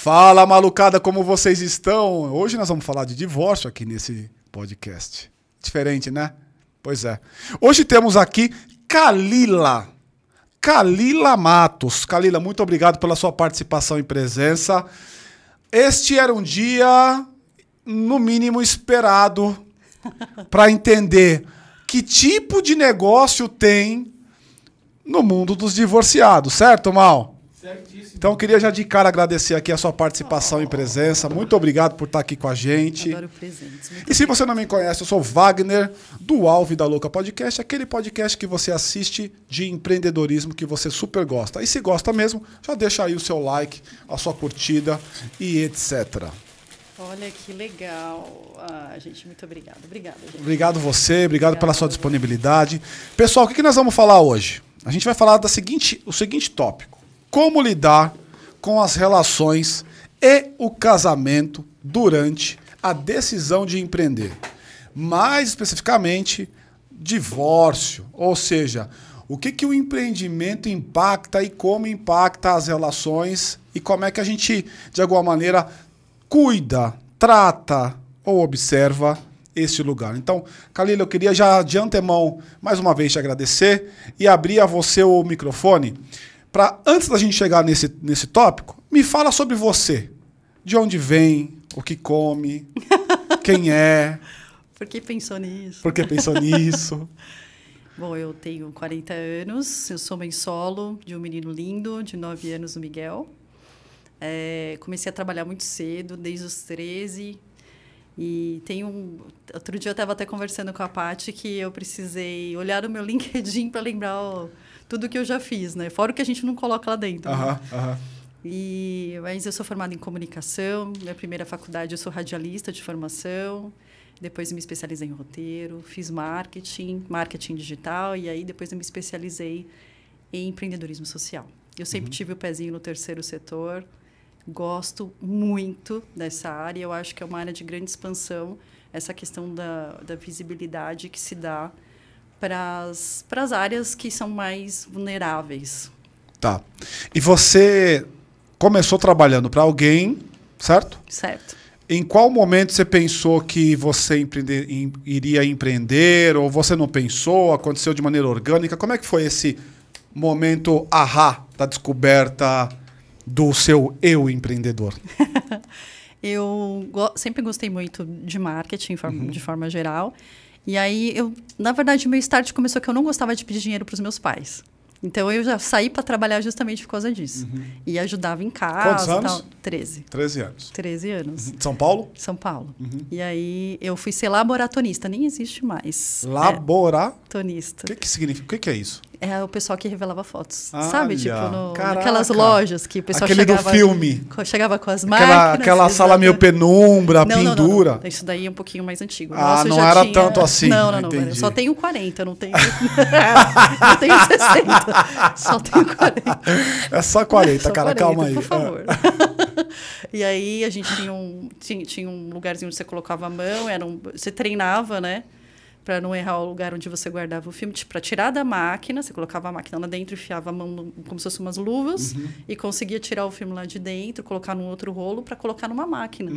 Fala, malucada, como vocês estão? Hoje nós vamos falar de divórcio aqui nesse podcast. Diferente, né? Pois é. Hoje temos aqui Kalila Matos. Kalila, muito obrigado pela sua participação e presença. Este era um dia, no mínimo, esperado para entender que tipo de negócio tem no mundo dos divorciados, certo, Mal? Certíssimo. Então, eu queria já de cara agradecer aqui a sua participação e presença. Muito obrigado por estar aqui com a gente. Adoro presentes. E se você não me conhece, eu sou Wagner, do Alvo e da Louca Podcast, aquele podcast que você assiste de empreendedorismo que você super gosta. E se gosta mesmo, já deixa aí o seu like, a sua curtida e etc. Olha que legal. Gente, muito obrigada. Obrigada, gente. Obrigado você, obrigado pela sua disponibilidade. Pessoal, o que nós vamos falar hoje? A gente vai falar o seguinte tópico. Como lidar com as relações e o casamento durante a decisão de empreender. Mais especificamente, divórcio. Ou seja, o que o empreendimento impacta e como impacta as relações e como é que a gente, de alguma maneira, cuida, trata ou observa este lugar. Então, Kalila, eu queria já de antemão, mais uma vez, te agradecer e abrir a você o microfone para, antes da gente chegar nesse tópico, me fala sobre você. De onde vem, o que come, quem é. Por que pensou nisso? Por que pensou nisso? Bom, eu tenho 40 anos, eu sou mãe solo de um menino lindo, de 9 anos, o Miguel. Comecei a trabalhar muito cedo, desde os 13. E outro dia eu estava até conversando com a Paty que eu precisei olhar no meu LinkedIn para lembrar tudo que eu já fiz, né? Fora o que a gente não coloca lá dentro. Né? Mas eu sou formada em comunicação. Minha primeira faculdade, eu sou radialista de formação. Depois me especializei em roteiro. Fiz marketing digital. E aí depois eu me especializei em empreendedorismo social. Eu sempre tive o pezinho no terceiro setor. Gosto muito dessa área. Eu acho que é uma área de grande expansão. Essa questão da visibilidade que se dá para as áreas que são mais vulneráveis. Tá. E você começou trabalhando para alguém, certo? Certo. Em qual momento você pensou que você iria empreender? Ou você não pensou? Aconteceu de maneira orgânica? Como é que foi esse momento da descoberta do seu eu empreendedor? Eu sempre gostei muito de marketing, de forma geral. E aí, na verdade, o meu start começou que eu não gostava de pedir dinheiro para os meus pais. Então, eu já saí para trabalhar justamente por causa disso. E ajudava em casa. Quantos anos? Tal. 13. 13 anos. 13 anos. São Paulo? São Paulo. E aí, eu fui ser laboratonista. Nem existe mais. Laboratonista. O que significa? O que é isso? É o pessoal que revelava fotos. Olha, sabe? Tipo, naquelas lojas que o pessoal chegava... do filme. Chegava com as máquinas. Aquela sala meio penumbra, pendura. Não. Isso daí é um pouquinho mais antigo. Não era tanto assim. Não. Eu só tenho 40, não tenho... não tenho 60. Só tenho 40. É só 40, só cara. 40, calma aí. Por favor. E aí, a gente tinha um lugarzinho onde você colocava a mão. Você treinava, né? Para não errar o lugar onde você guardava o filme. Para tirar da máquina, você colocava a máquina lá dentro, enfiava a mão como se fossem umas luvas e conseguia tirar o filme lá de dentro, colocar num outro rolo para colocar numa máquina.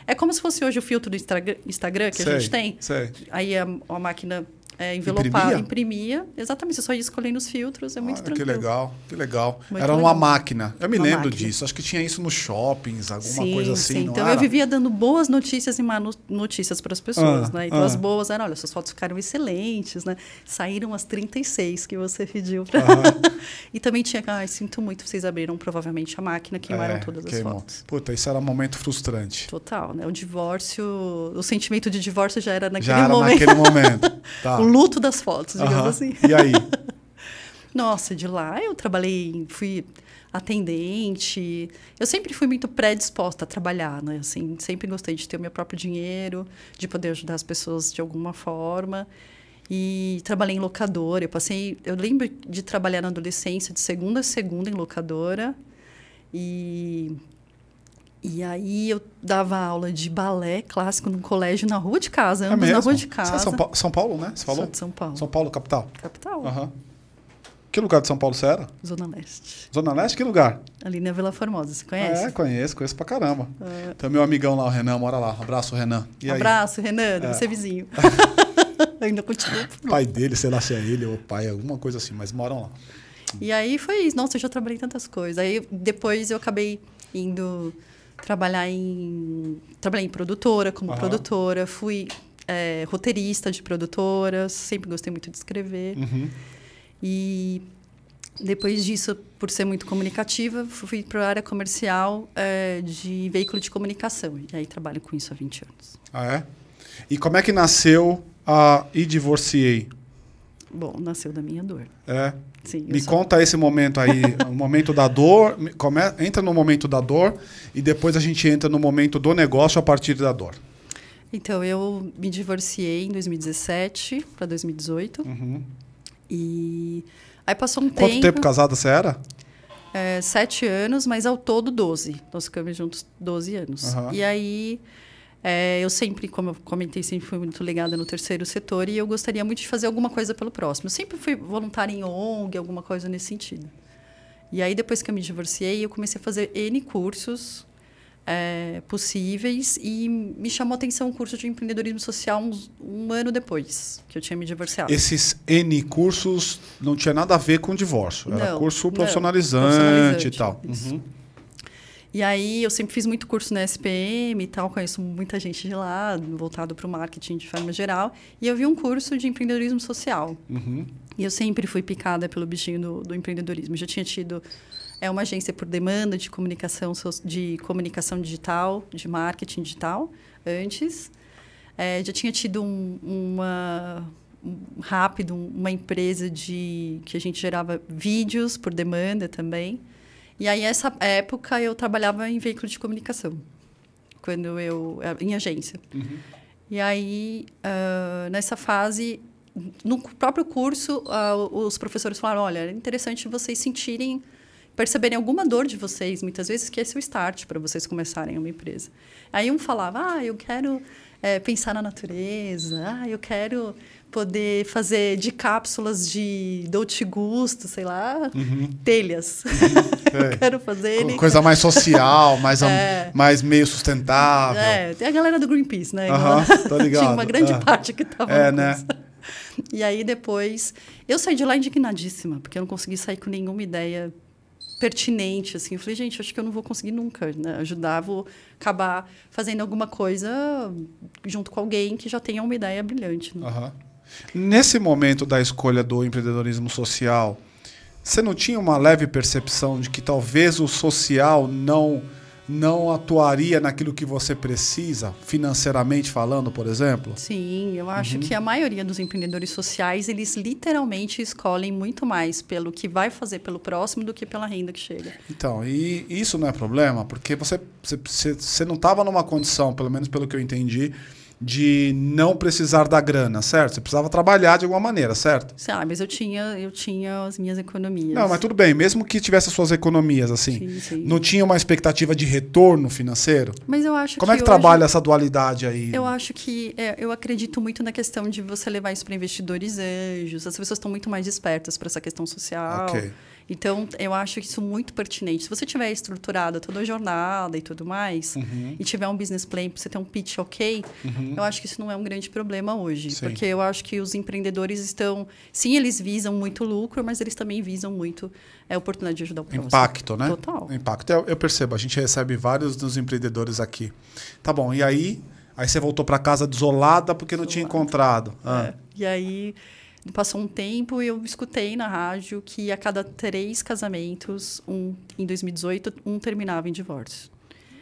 É como se fosse hoje o filtro do Instagram que a gente tem. Aí a máquina envelopava, imprimia. Exatamente, você só ia escolhendo os filtros, é muito tranquilo. Que legal. Muito era legal. uma máquina. Eu me lembro disso. Acho que tinha isso nos shoppings, alguma coisa assim. Sim. Não Então, era? eu vivia dando boas notícias e má notícias para as pessoas, né? Então, as boas eram, olha, suas fotos ficaram excelentes, né? Saíram as 36 que você pediu. E também tinha, sinto muito, vocês abriram provavelmente a máquina, queimaram todas as fotos. Puta, isso era um momento frustrante. Total, né? O divórcio, o sentimento de divórcio já era naquele momento. Tá. O luto das fotos, digamos assim. E aí? Nossa, de lá eu trabalhei, fui atendente. Eu sempre fui muito predisposta a trabalhar, né? Assim, sempre gostei de ter o meu próprio dinheiro, de poder ajudar as pessoas de alguma forma. E trabalhei em locadora. Eu lembro de trabalhar na adolescência de segunda a segunda em locadora. E aí eu dava aula de balé clássico num colégio na rua de casa, na rua de casa. Você é São Paulo, né? Você falou? Sou de São Paulo. São Paulo, capital? Capital. Que lugar de São Paulo você era? Zona Leste. Zona Leste? Que lugar? Ali na Vila Formosa, você conhece? Conheço pra caramba. Tem meu amigão lá, o Renan, mora lá. Abraço, Renan. E aí? Abraço, Renan, deve ser vizinho. Ainda continua. O pai dele, sei lá se é ele ou o pai, alguma coisa assim, mas moram lá. E aí foi isso. Nossa, eu já trabalhei em tantas coisas. Aí depois eu acabei indo trabalhei em produtora, como produtora. Fui roteirista de produtoras. Sempre gostei muito de escrever. E depois disso, por ser muito comunicativa, fui para a área comercial de veículo de comunicação. E aí trabalho com isso há 20 anos. Ah, é? E como é que nasceu a E Divorciei? Bom, nasceu da minha dor. É. Sim, Me conta esse momento aí, o momento da dor. Entra no momento da dor e depois a gente entra no momento do negócio a partir da dor. Então, eu me divorciei em 2017 para 2018. E aí passou um tempo... Quanto tempo casada você era? 7 anos, mas ao todo 12. Nós ficamos juntos 12 anos. E aí... eu sempre, como eu comentei, sempre fui muito ligada no terceiro setor e eu gostaria muito de fazer alguma coisa pelo próximo. Eu sempre fui voluntária em ONG, alguma coisa nesse sentido. E aí, depois que eu me divorciei, eu comecei a fazer N cursos possíveis e me chamou a atenção um curso de empreendedorismo social um ano depois que eu tinha me divorciado. Esses N cursos não tinha nada a ver com divórcio. Era curso profissionalizante e tal. E aí, eu sempre fiz muito curso na SPM e tal, conheço muita gente de lá, voltado para o marketing de forma geral. E eu vi um curso de empreendedorismo social. E eu sempre fui picada pelo bichinho do empreendedorismo. Eu já tinha tido uma agência por demanda de comunicação digital, de marketing digital, antes. Já tinha tido uma empresa que a gente gerava vídeos por demanda também. E aí, nessa época, eu trabalhava em veículo de comunicação, em agência. E aí, nessa fase, no próprio curso, os professores falaram, olha, é interessante vocês perceberem alguma dor de vocês, muitas vezes, que esse é o start para vocês começarem uma empresa. Aí um falava, eu quero pensar na natureza, eu quero poder fazer de cápsulas de Dolce Gusto, sei lá, telhas. Eu quero fazer... Coisa mais social, mais meio sustentável. Tem a galera do Greenpeace, né? Tô ligado. Tinha uma grande parte que estava né? E aí, depois... Eu saí de lá indignadíssima, porque eu não consegui sair com nenhuma ideia pertinente, assim. Eu falei, gente, acho que eu não vou conseguir nunca, né, ajudar, vou acabar fazendo alguma coisa junto com alguém que já tenha uma ideia brilhante. Né? Nesse momento da escolha do empreendedorismo social, você não tinha uma leve percepção de que talvez o social não atuaria naquilo que você precisa, financeiramente falando, por exemplo? Sim, eu acho que a maioria dos empreendedores sociais, eles literalmente escolhem muito mais pelo que vai fazer pelo próximo do que pela renda que chega. Então, e isso não é problema? Porque você não estava numa condição, pelo menos pelo que eu entendi, de não precisar da grana, certo? Você precisava trabalhar de alguma maneira, certo? Mas eu tinha as minhas economias. Não, mas tudo bem. Mesmo que tivesse as suas economias, assim, sim. Não tinha uma expectativa de retorno financeiro? Mas eu acho Como é que trabalha essa dualidade aí? Eu acho que... eu acredito muito na questão de você levar isso para investidores anjos. As pessoas estão muito mais espertas para essa questão social. Então, eu acho isso muito pertinente. Se você tiver estruturado toda a jornada e tudo mais, e tiver um business plan para você ter um pitch ok, eu acho que isso não é um grande problema hoje. Sim. Porque eu acho que os empreendedores estão... Sim, eles visam muito lucro, mas eles também visam muito a oportunidade de ajudar o próximo. Impacto, né? Total. Impacto. Eu percebo. A gente recebe vários dos empreendedores aqui. Tá bom. E aí você voltou para casa desolada porque não tinha encontrado. E aí... Passou um tempo e eu escutei na rádio que a cada 3 casamentos, em 2018, um terminava em divórcio.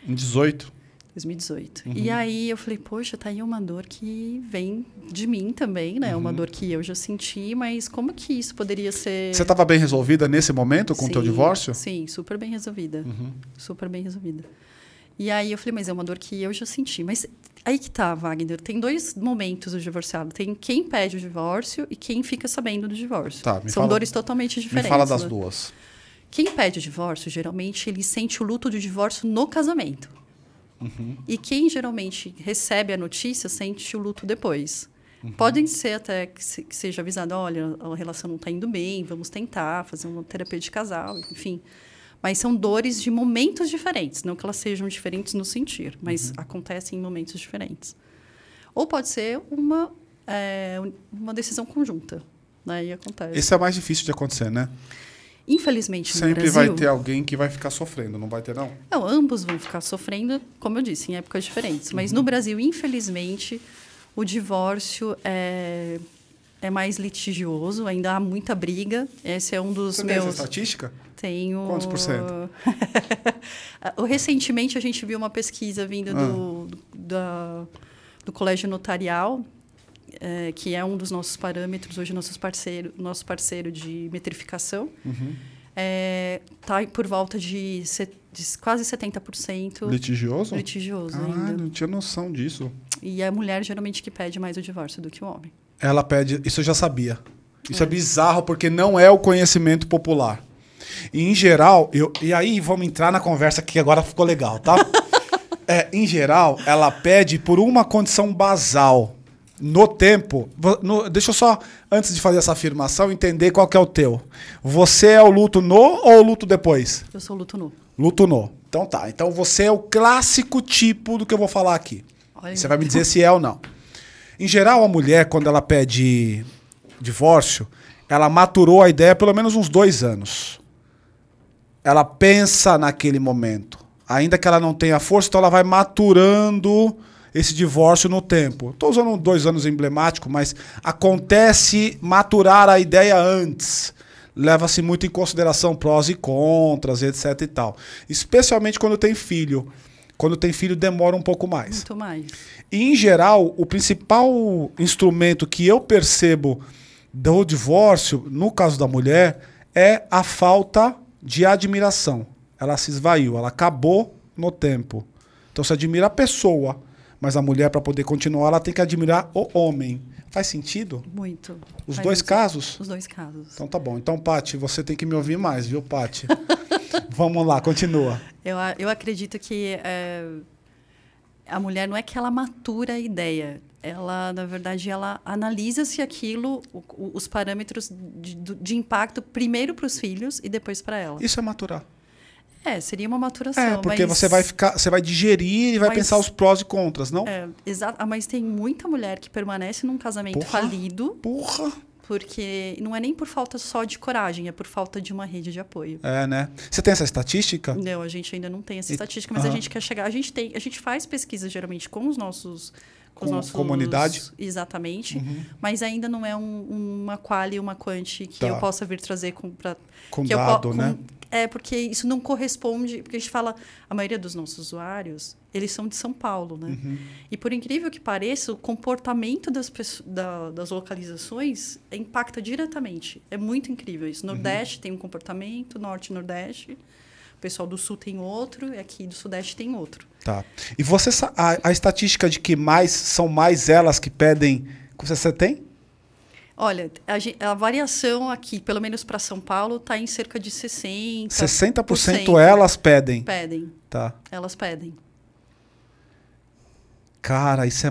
Em 18? 2018. E aí eu falei, poxa, tá aí uma dor que vem de mim também, né? Uma dor que eu já senti, mas como que isso poderia ser... Você estava bem resolvida nesse momento com o teu divórcio? Sim, super bem resolvida. Super bem resolvida. E aí eu falei, mas é uma dor que eu já senti. Mas aí que tá, Wagner. Tem 2 momentos do divorciado. Tem quem pede o divórcio e quem fica sabendo do divórcio. São dores totalmente diferentes. Me fala das duas. Quem pede o divórcio, geralmente, ele sente o luto do divórcio no casamento. E quem geralmente recebe a notícia, sente o luto depois. Podem ser até que seja avisado, olha, a relação não está indo bem, vamos tentar fazer uma terapia de casal, enfim. Mas são dores de momentos diferentes, não que elas sejam diferentes no sentir, mas acontecem em momentos diferentes. Ou pode ser uma decisão conjunta, né? E acontece. Esse é mais difícil de acontecer, né? Infelizmente, no Sempre Brasil, vai ter alguém que vai ficar sofrendo, não vai ter, não? Não, ambos vão ficar sofrendo, como eu disse, em épocas diferentes. Mas no Brasil, infelizmente, o divórcio é mais litigioso, ainda há muita briga. Esse é um dos Você meus... tem essa estatística? Tenho... Quantos por cento? Recentemente, a gente viu uma pesquisa vindo do Colégio Notarial, que é um dos nossos parâmetros, hoje nosso parceiro de metrificação. Está por volta de quase 70%. Litigioso? Litigioso Ah, ainda. não tinha noção disso. E é a mulher, geralmente, que pede mais o divórcio do que o homem. Ela pede... Isso eu já sabia. Isso é bizarro, porque não é o conhecimento popular. E, em geral... E aí, vamos entrar na conversa que agora ficou legal, tá? Em geral, ela pede por uma condição basal. No tempo... deixa eu só, antes de fazer essa afirmação, entender qual que é o teu. Você é o luto no ou o luto depois? Eu sou luto nu. Luto no. Então tá. Então você é o clássico tipo do que eu vou falar aqui. Olha. Você vai me dizer se é ou não. Em geral, a mulher, quando ela pede divórcio, ela maturou a ideia pelo menos uns 2 anos. Ela pensa naquele momento. Ainda que ela não tenha força, então ela vai maturando esse divórcio no tempo. Estou usando 2 anos emblemático, mas acontece maturar a ideia antes. Leva-se muito em consideração prós e contras, etc. e tal. Especialmente quando tem filho. Quando tem filho, demora um pouco mais. Muito mais. E, em geral, o principal instrumento que eu percebo do divórcio, no caso da mulher, é a falta de admiração. Ela se esvaiu, ela acabou no tempo. Então, você admira a pessoa, mas a mulher, para poder continuar, ela tem que admirar o homem. Faz sentido? Muito. Os Faz 2 muito. casos? Os 2 casos. Então tá bom. Então, Paty, você tem que me ouvir mais, viu, Paty? Vamos lá, continua. Eu acredito que a mulher não é que ela matura a ideia. Ela, na verdade, ela analisa se aquilo, os parâmetros de impacto, primeiro para os filhos e depois para ela. Isso é maturar. Seria uma maturação. Porque mas... você vai digerir e vai pensar os prós e contras, não? Exato. Mas tem muita mulher que permanece num casamento falido. Porra! Porque não é nem por falta só de coragem, é por falta de uma rede de apoio. Né? Você tem essa estatística? Não, a gente ainda não tem essa estatística, mas a gente quer chegar. A gente faz pesquisas geralmente com os nossos. Comunidade? Exatamente. Mas ainda não é uma quali, uma quanti que eu possa vir trazer com dado, né? Porque isso não corresponde. Porque a gente fala, a maioria dos nossos usuários, eles são de São Paulo, né? E por incrível que pareça, o comportamento das localizações impacta diretamente. É muito incrível isso. Nordeste tem um comportamento, Norte e Nordeste. O pessoal do Sul tem outro, e aqui do Sudeste tem outro. Tá. E você a estatística de que são mais elas que pedem, você tem? Olha, a variação aqui, pelo menos para São Paulo, está em cerca de 60%. 60% elas pedem? Pedem. Tá. Elas pedem. Cara, é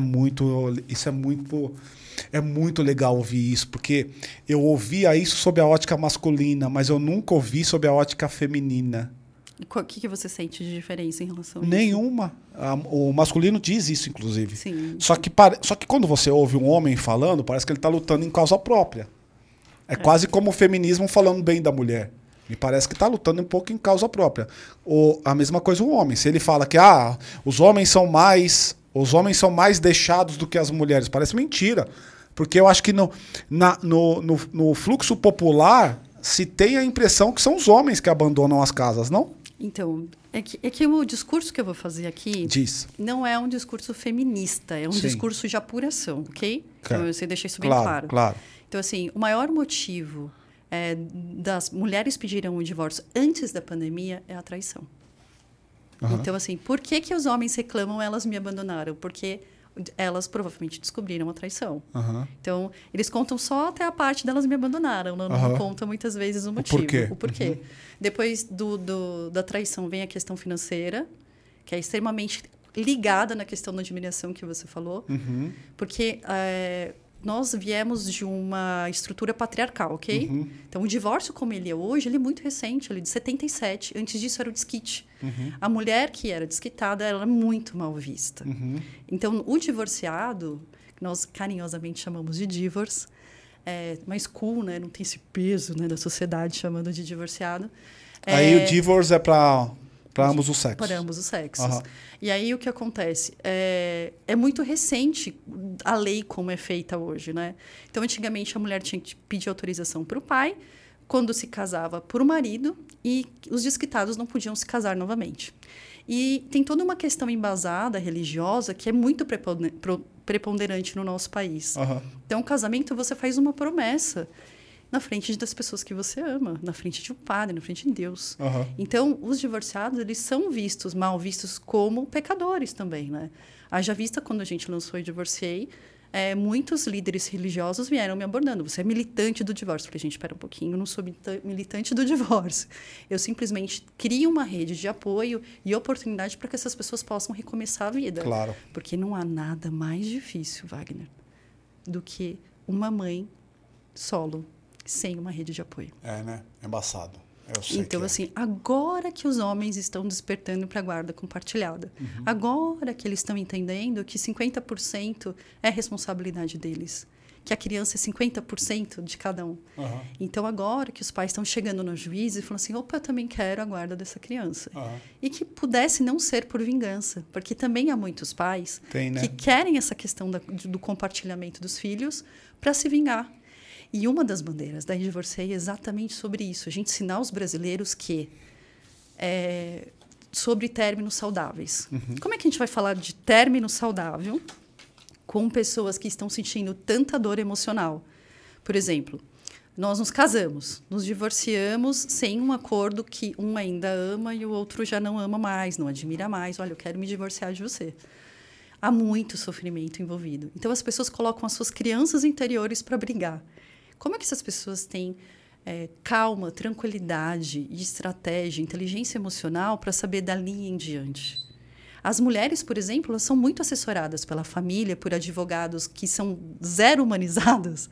muito legal ouvir isso, porque eu ouvia isso sob a ótica masculina, mas eu nunca ouvi sob a ótica feminina. O que você sente de diferença em relação a isso? Nenhuma. O masculino diz isso, inclusive. Sim. Só que quando você ouve um homem falando, parece que ele está lutando em causa própria. É quase como o feminismo falando bem da mulher. Me parece que está lutando um pouco em causa própria. A mesma coisa o homem. Se ele fala que os homens são mais deixados do que as mulheres, parece mentira. Porque eu acho que no fluxo popular se tem a impressão que são os homens que abandonam as casas, não? Então, é que o discurso que eu vou fazer aqui não é um discurso feminista, é um discurso de apuração, ok? Então, você deixa isso bem claro. Claro. Então, assim, o maior motivo das mulheres pedirem o divórcio antes da pandemia é a traição. Então, assim, por que os homens reclamam elas me abandonaram? Porque elas provavelmente descobriram a traição. Então, eles contam só até a parte delas me abandonaram. Não contam muitas vezes o motivo. O porquê. Depois da traição vem a questão financeira, que é extremamente ligada na questão da admiração que você falou. Porque nós viemos de uma estrutura patriarcal, ok? Uhum. Então, o divórcio como ele é hoje, ele é muito recente, ele é de 77. Antes disso, era o desquite. Uhum. A mulher que era desquitada, ela era muito mal vista. Uhum. Então, o divorciado, que nós carinhosamente chamamos de divorce, é mais cool, né? Não tem esse peso, né, da sociedade chamando de divorciado. Aí o divorce é para ambos os sexos. Para ambos os sexos. Uhum. E aí o que acontece? É muito recente a lei como é feita hoje, né? Então, antigamente, a mulher tinha que pedir autorização para o pai, quando se casava por o marido, e os desquitados não podiam se casar novamente. E tem toda uma questão embasada, religiosa, que é muito preponderante no nosso país. Uhum. Então, o casamento, você faz uma promessa na frente das pessoas que você ama, na frente de um padre, na frente de Deus. Uhum. Então, os divorciados, eles são vistos, mal vistos, como pecadores também, né? Haja vista, quando a gente lançou e divorciei, muitos líderes religiosos vieram me abordando. Você é militante do divórcio. Eu falei, gente, espera um pouquinho, eu não sou militante do divórcio. Eu simplesmente crio uma rede de apoio e oportunidade para que essas pessoas possam recomeçar a vida. Claro. Porque não há nada mais difícil, Wagner, do que uma mãe solo, sem uma rede de apoio. É, né? É embaçado. Eu sei então, que assim, agora que os homens estão despertando para a guarda compartilhada, agora que eles estão entendendo que 50% é responsabilidade deles, que a criança é 50% de cada um. Uhum. Então, agora que os pais estão chegando no juiz e falando assim, opa, eu também quero a guarda dessa criança. Uhum. E que pudesse não ser por vingança, porque também há muitos pais que querem essa questão do compartilhamento dos filhos para se vingar. E uma das bandeiras da Divorciei é exatamente sobre isso. A gente ensinar os brasileiros que sobre términos saudáveis. Uhum. Como é que a gente vai falar de término saudável com pessoas que estão sentindo tanta dor emocional? Por exemplo, nós nos casamos, nos divorciamos sem um acordo que um ainda ama e o outro já não ama mais, não admira mais. Olha, eu quero me divorciar de você. Há muito sofrimento envolvido. Então, as pessoas colocam as suas crianças interiores para brigar. Como é que essas pessoas têm calma, tranquilidade, estratégia, inteligência emocional para saber dali em diante? As mulheres, por exemplo, elas são muito assessoradas pela família, por advogados que são zero humanizados,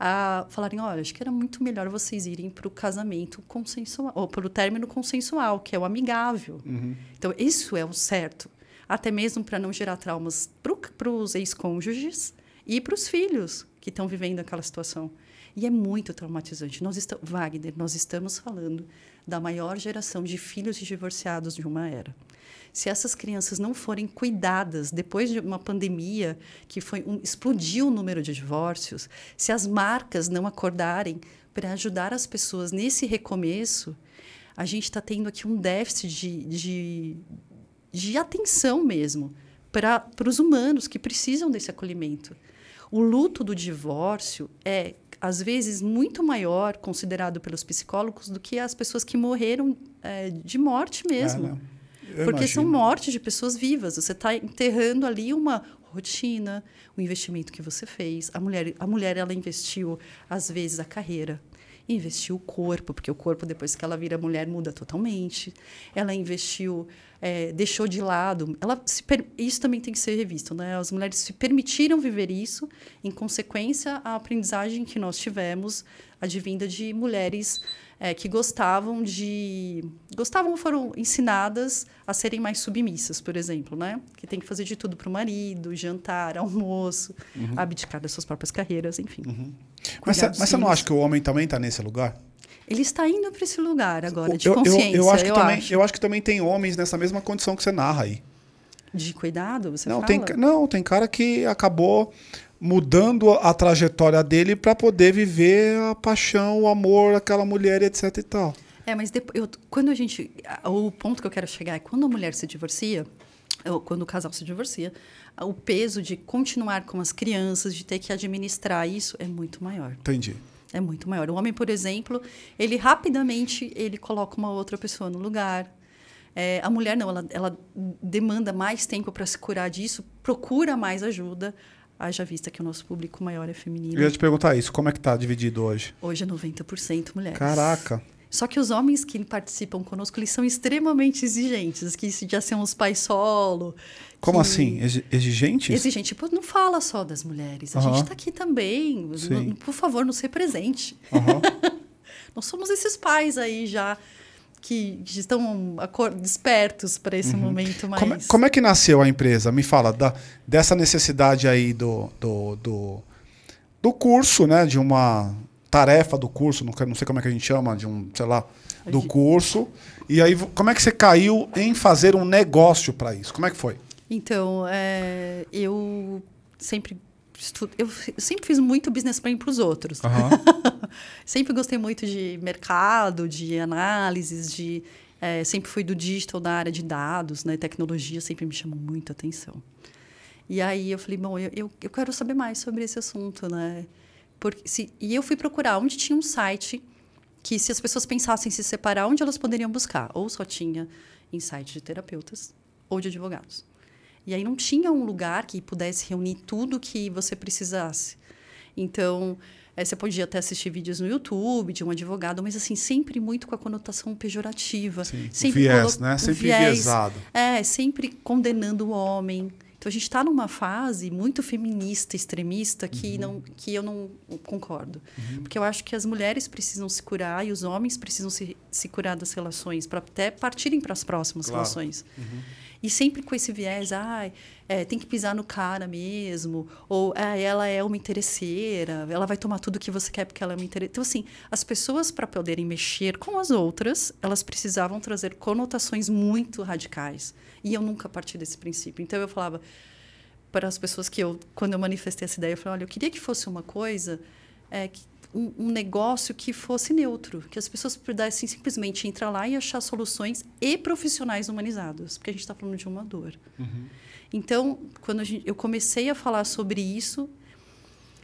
a falarem, olha, acho que era muito melhor vocês irem para o casamento consensual, ou para o término consensual, que é o amigável. Uhum. Então, isso é o certo. Até mesmo para não gerar traumas para os ex-cônjuges e para os filhos que estão vivendo aquela situação. E é muito traumatizante. Wagner, nós estamos falando da maior geração de filhos de divorciados de uma era. Se essas crianças não forem cuidadas depois de uma pandemia que explodiu o número de divórcios, se as marcas não acordarem para ajudar as pessoas nesse recomeço, a gente está tendo aqui um déficit de atenção mesmo para os humanos que precisam desse acolhimento. O luto do divórcio é, às vezes, muito maior, considerado pelos psicólogos, do que as pessoas que morreram de morte mesmo. Porque são mortes de pessoas vivas. Você está enterrando ali uma rotina, um investimento que você fez. A mulher ela investiu, às vezes, a carreira. Investiu o corpo, porque o corpo, depois que ela vira mulher, muda totalmente. Ela investiu, deixou de lado. Isso também tem que ser revisto, né? As mulheres se permitiram viver isso, em consequência, à aprendizagem que nós tivemos, advinda de mulheres que gostavam, foram ensinadas a serem mais submissas, por exemplo, né? Que tem que fazer de tudo para o marido, jantar, almoço, abdicar das suas próprias carreiras, enfim. Uhum. Mas você não acha que o homem também está nesse lugar? Ele está indo para esse lugar agora, de consciência, eu acho que também tem homens nessa mesma condição que você narra aí. De cuidado, você fala? Tem cara que acabou mudando a trajetória dele para poder viver a paixão, o amor, aquela mulher, etc e tal. Mas o ponto que eu quero chegar é quando a mulher se divorcia, ou quando o casal se divorcia, o peso de continuar com as crianças, de ter que administrar isso, é muito maior. Entendi. É muito maior. O homem, por exemplo, ele rapidamente coloca uma outra pessoa no lugar. A mulher não, ela demanda mais tempo para se curar disso, procura mais ajuda. Haja vista que o nosso público maior é feminino. Eu ia te perguntar isso, como é que está dividido hoje? Hoje é 90% mulheres. Caraca. Só que os homens que participam conosco, eles são extremamente exigentes, que já são os pais solo. Como assim? Exigentes? Exigente. Tipo, não fala só das mulheres. A gente está aqui também. Por favor, nos represente. Nós somos esses pais aí já que estão despertos para esse momento mais... Como é que nasceu a empresa? Me fala dessa necessidade aí do curso, né? De uma tarefa do curso, não sei como é que a gente chama, de um, sei lá, do curso. E aí, como é que você caiu em fazer um negócio para isso? Como é que foi? Então, eu sempre fiz muito business plan para os outros. Sempre gostei muito de mercado, de análises, sempre fui do digital na área de dados, né? Tecnologia sempre me chamou muito a atenção. E aí eu falei, bom, eu quero saber mais sobre esse assunto, né? E eu fui procurar onde tinha um site que, se as pessoas pensassem em se separar, onde elas poderiam buscar. Ou só tinha em site de terapeutas ou de advogados. E aí não tinha um lugar que pudesse reunir tudo que você precisasse. Então, você podia até assistir vídeos no YouTube de um advogado, mas assim, sempre muito com a conotação pejorativa. Sim, sempre viés, né? Sempre enviesado. Sempre condenando o homem. Então, a gente está numa fase muito feminista, extremista, que eu não concordo. Porque eu acho que as mulheres precisam se curar e os homens precisam se curar das relações, para até partirem para as próximas relações. E sempre com esse viés, tem que pisar no cara mesmo, ou ela é uma interesseira, ela vai tomar tudo que você quer porque ela é uma interesseira. Então, assim, as pessoas, para poderem mexer com as outras, elas precisavam trazer conotações muito radicais. E eu nunca parti desse princípio. Então, eu falava para as pessoas quando eu manifestei essa ideia, eu falei, olha, eu queria que fosse uma coisa, um negócio que fosse neutro, que as pessoas pudessem simplesmente entrar lá e achar soluções e profissionais humanizados, porque a gente está falando de uma dor. Então, quando eu comecei a falar sobre isso,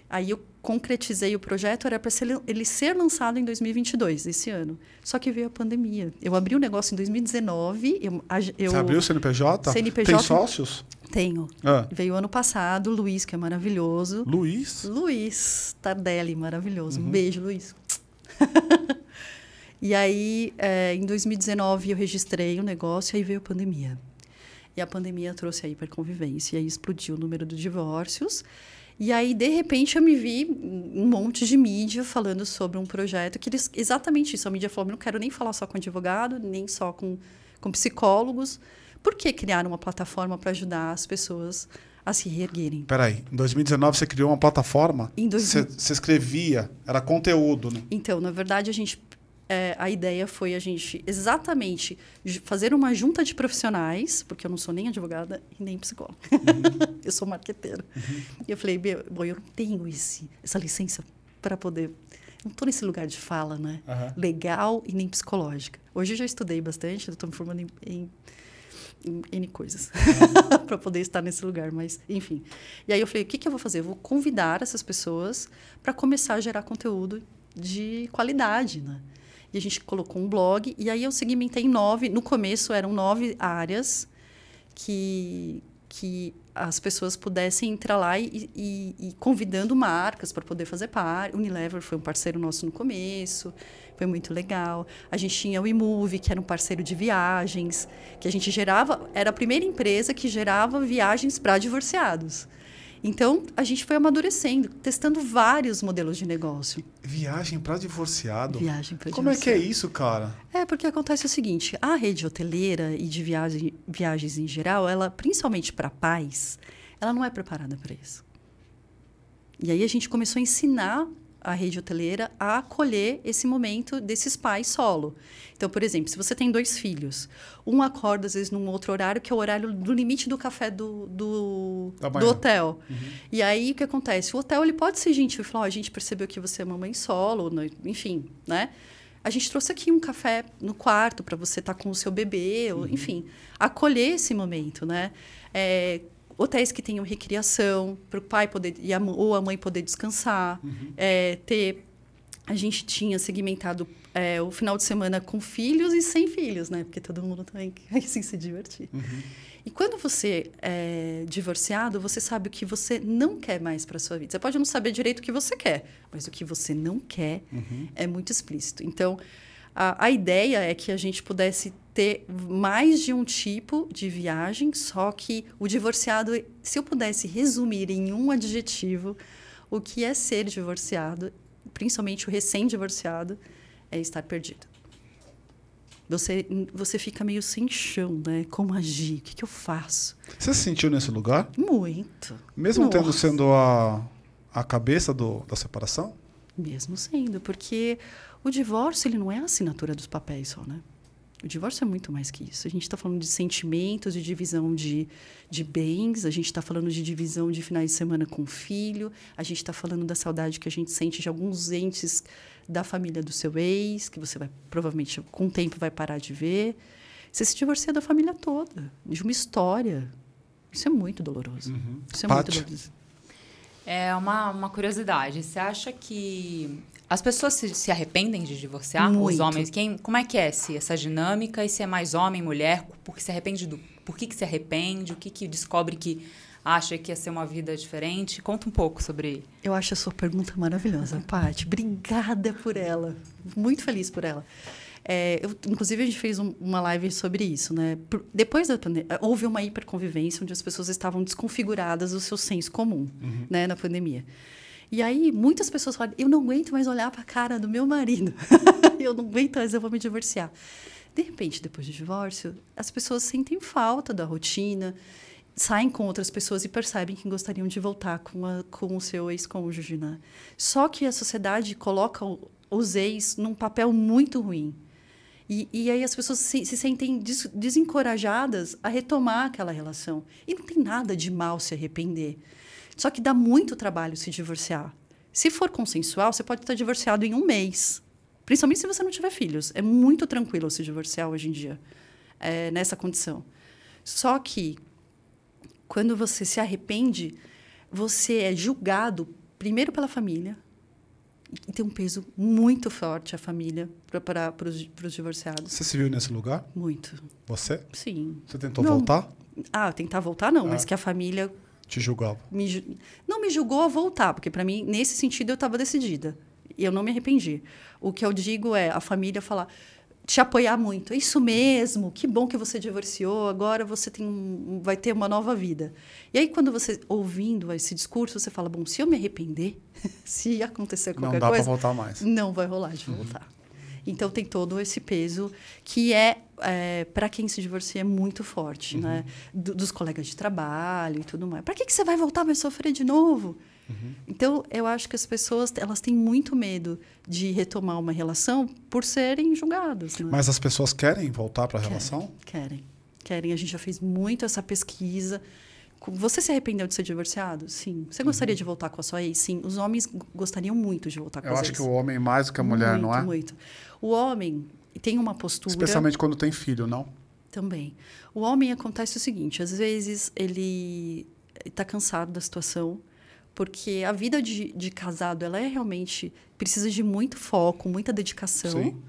aí eu concretizei o projeto, era para ele ser lançado em 2022, esse ano. Só que veio a pandemia. Eu abri o negócio em 2019. Você abriu o CNPJ? CNPJ? Tem sócios? Tenho. Veio ano passado, o Luiz, que é maravilhoso. Luiz? Luiz Tardelli, maravilhoso. Um beijo, Luiz. E aí, em 2019, eu registrei o negócio e aí veio a pandemia. E a pandemia trouxe a hiperconvivência, e aí explodiu o número de divórcios. E aí, de repente, eu me vi um monte de mídia falando sobre um projeto que exatamente isso. A mídia falou, não quero nem falar só com advogado, nem só com psicólogos. Por que criar uma plataforma para ajudar as pessoas a se reerguerem? Peraí, em 2019 você criou uma plataforma? Você escrevia, era conteúdo, né? Então, na verdade, a ideia foi a gente exatamente fazer uma junta de profissionais, porque eu não sou nem advogada e nem psicóloga. Eu sou marqueteira. E eu falei, bom, eu não tenho essa licença para poder... Não estou nesse lugar de fala, né? Legal e nem psicológica. Hoje eu já estudei bastante, estou me formando em N coisas para poder estar nesse lugar, mas enfim. E aí eu falei, o que eu vou fazer? Eu vou convidar essas pessoas para começar a gerar conteúdo de qualidade, né? E a gente colocou um blog, e aí eu segmentei em 9. No começo eram 9 áreas que as pessoas pudessem entrar lá e convidando marcas para poder fazer parte. Unilever foi um parceiro nosso no começo, foi muito legal. A gente tinha o eMove, que era um parceiro de viagens, que a gente gerava... Era a primeira empresa que gerava viagens para divorciados. Então, a gente foi amadurecendo, testando vários modelos de negócio. Viagem para divorciado? Viagem para divorciado. Como é que é isso, cara? Porque acontece o seguinte, a rede hoteleira e de viagens em geral, ela, principalmente para pais, ela não é preparada para isso. E aí a gente começou a ensinar a rede hoteleira a acolher esse momento desses pais solo. Então, por exemplo, se você tem 2 filhos, um acorda, às vezes, num outro horário, que é o horário do limite do café do hotel. E aí, o que acontece? O hotel ele pode ser gentil e falar, a gente percebeu que você é uma mãe solo, enfim, né? A gente trouxe aqui um café no quarto para você estar com o seu bebê, enfim, acolher esse momento, né? Hotéis que tenham recriação, para o pai poder ou a mãe poder descansar. A gente tinha segmentado o final de semana com filhos e sem filhos, né? Porque todo mundo também quer assim, se divertir. E quando você é divorciado, você sabe o que você não quer mais para a sua vida. Você pode não saber direito o que você quer, mas o que você não quer é muito explícito. Então, A ideia é que a gente pudesse ter mais de um tipo de viagem, só que o divorciado, se eu pudesse resumir em um adjetivo, o que é ser divorciado, principalmente o recém-divorciado, é estar perdido. Você fica meio sem chão, né? Como agir? O que eu faço? Você se sentiu nesse lugar? Muito. Mesmo tendo sendo a cabeça da separação? Mesmo sendo, porque o divórcio ele não é a assinatura dos papéis só, né? O divórcio é muito mais que isso. A gente está falando de sentimentos, de divisão de bens, a gente está falando de divisão de finais de semana com o filho, a gente está falando da saudade que a gente sente de alguns entes da família do seu ex, que você vai, provavelmente, com o tempo, vai parar de ver. Você se divorcia da família toda, de uma história. Isso é muito doloroso. Uhum. Isso é muito doloroso. É uma curiosidade. Você acha que as pessoas se arrependem de divorciar? Muito. Os homens? Como é que é essa dinâmica? E se é mais homem, mulher? Por que se arrepende por que se arrepende? O que descobre que acha que ia ser uma vida diferente? Conta um pouco sobre... Eu acho a sua pergunta maravilhosa, Paty. Obrigada por ela. Muito feliz por ela. Inclusive, a gente fez uma live sobre isso, né? Depois da pandemia, houve uma hiperconvivência onde as pessoas estavam desconfiguradas do seu senso comum, né? Na pandemia. E aí, muitas pessoas falam, eu não aguento mais olhar para a cara do meu marido. Eu não aguento mais, eu vou me divorciar. De repente, depois do divórcio, as pessoas sentem falta da rotina, saem com outras pessoas e percebem que gostariam de voltar com o seu ex-cônjuge, né? Só que a sociedade coloca os ex num papel muito ruim. E aí as pessoas se sentem desencorajadas a retomar aquela relação. E não tem nada de mal se arrepender. Só que dá muito trabalho se divorciar. Se for consensual, você pode estar divorciado em um mês. Principalmente se você não tiver filhos. É muito tranquilo se divorciar hoje em dia, nessa condição. Só que, quando você se arrepende, você é julgado primeiro pela família, e tem um peso muito forte a família para os divorciados. Você se viu nesse lugar? Muito. Você? Sim. Você tentou voltar? Tentar voltar não, mas que a família... Te julgava? Não me julgou a voltar, porque para mim, nesse sentido, eu estava decidida. E eu não me arrependi. O que eu digo é a família falar... te apoiar muito. É isso mesmo, que bom que você divorciou, agora você vai ter uma nova vida. E aí, quando você, ouvindo esse discurso, você fala, bom, se eu me arrepender, se acontecer qualquer coisa... Não dá para voltar mais. Não vai rolar de voltar. Então, tem todo esse peso que para quem se divorcia, é muito forte, né? Dos colegas de trabalho e tudo mais. Para que você vai voltar, vai sofrer de novo? Então, eu acho que as pessoas elas têm muito medo de retomar uma relação por serem julgadas. Né? Mas as pessoas querem voltar para a relação? Querem. A gente já fez muito essa pesquisa. Você se arrependeu de ser divorciado? Sim. Você gostaria de voltar com a sua ex? Sim. Os homens gostariam muito de voltar com a ex. Eu acho que o homem mais do que a mulher, não é? Muito. O homem tem uma postura... Especialmente quando tem filho, não? Também. O homem acontece o seguinte, às vezes ele está cansado da situação, porque a vida de casado, ela realmente precisa de muito foco, muita dedicação. Sim.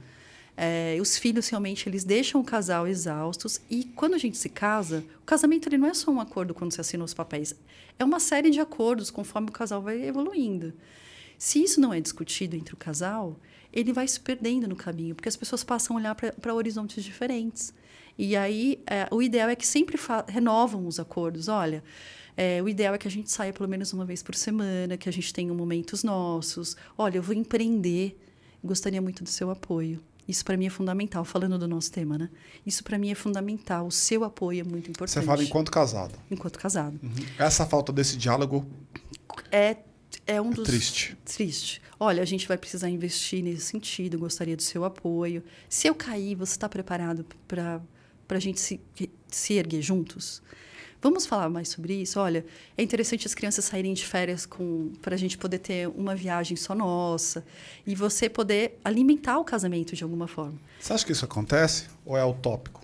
Os filhos, realmente, eles deixam o casal exaustos. E quando a gente se casa, o casamento ele não é só um acordo quando você assina os papéis. É uma série de acordos conforme o casal vai evoluindo. Se isso não é discutido entre o casal, ele vai se perdendo no caminho, porque as pessoas passam a olhar para horizontes diferentes. E aí, o ideal é que sempre renovam os acordos. Olha... o ideal é que a gente saia pelo menos uma vez por semana, que a gente tenha momentos nossos. Olha, eu vou empreender, gostaria muito do seu apoio. Isso para mim é fundamental, falando do nosso tema, né? Isso para mim é fundamental, o seu apoio é muito importante. Você fala enquanto casado? Enquanto casado. Essa falta desse diálogo é um dos... Triste. Triste. Olha, a gente vai precisar investir nesse sentido, gostaria do seu apoio. Se eu cair, você está preparado para a gente se erguer juntos? Vamos falar mais sobre isso? Olha, é interessante as crianças saírem de férias para a gente poder ter uma viagem só nossa e você poder alimentar o casamento de alguma forma. Você acha que isso acontece ou é utópico?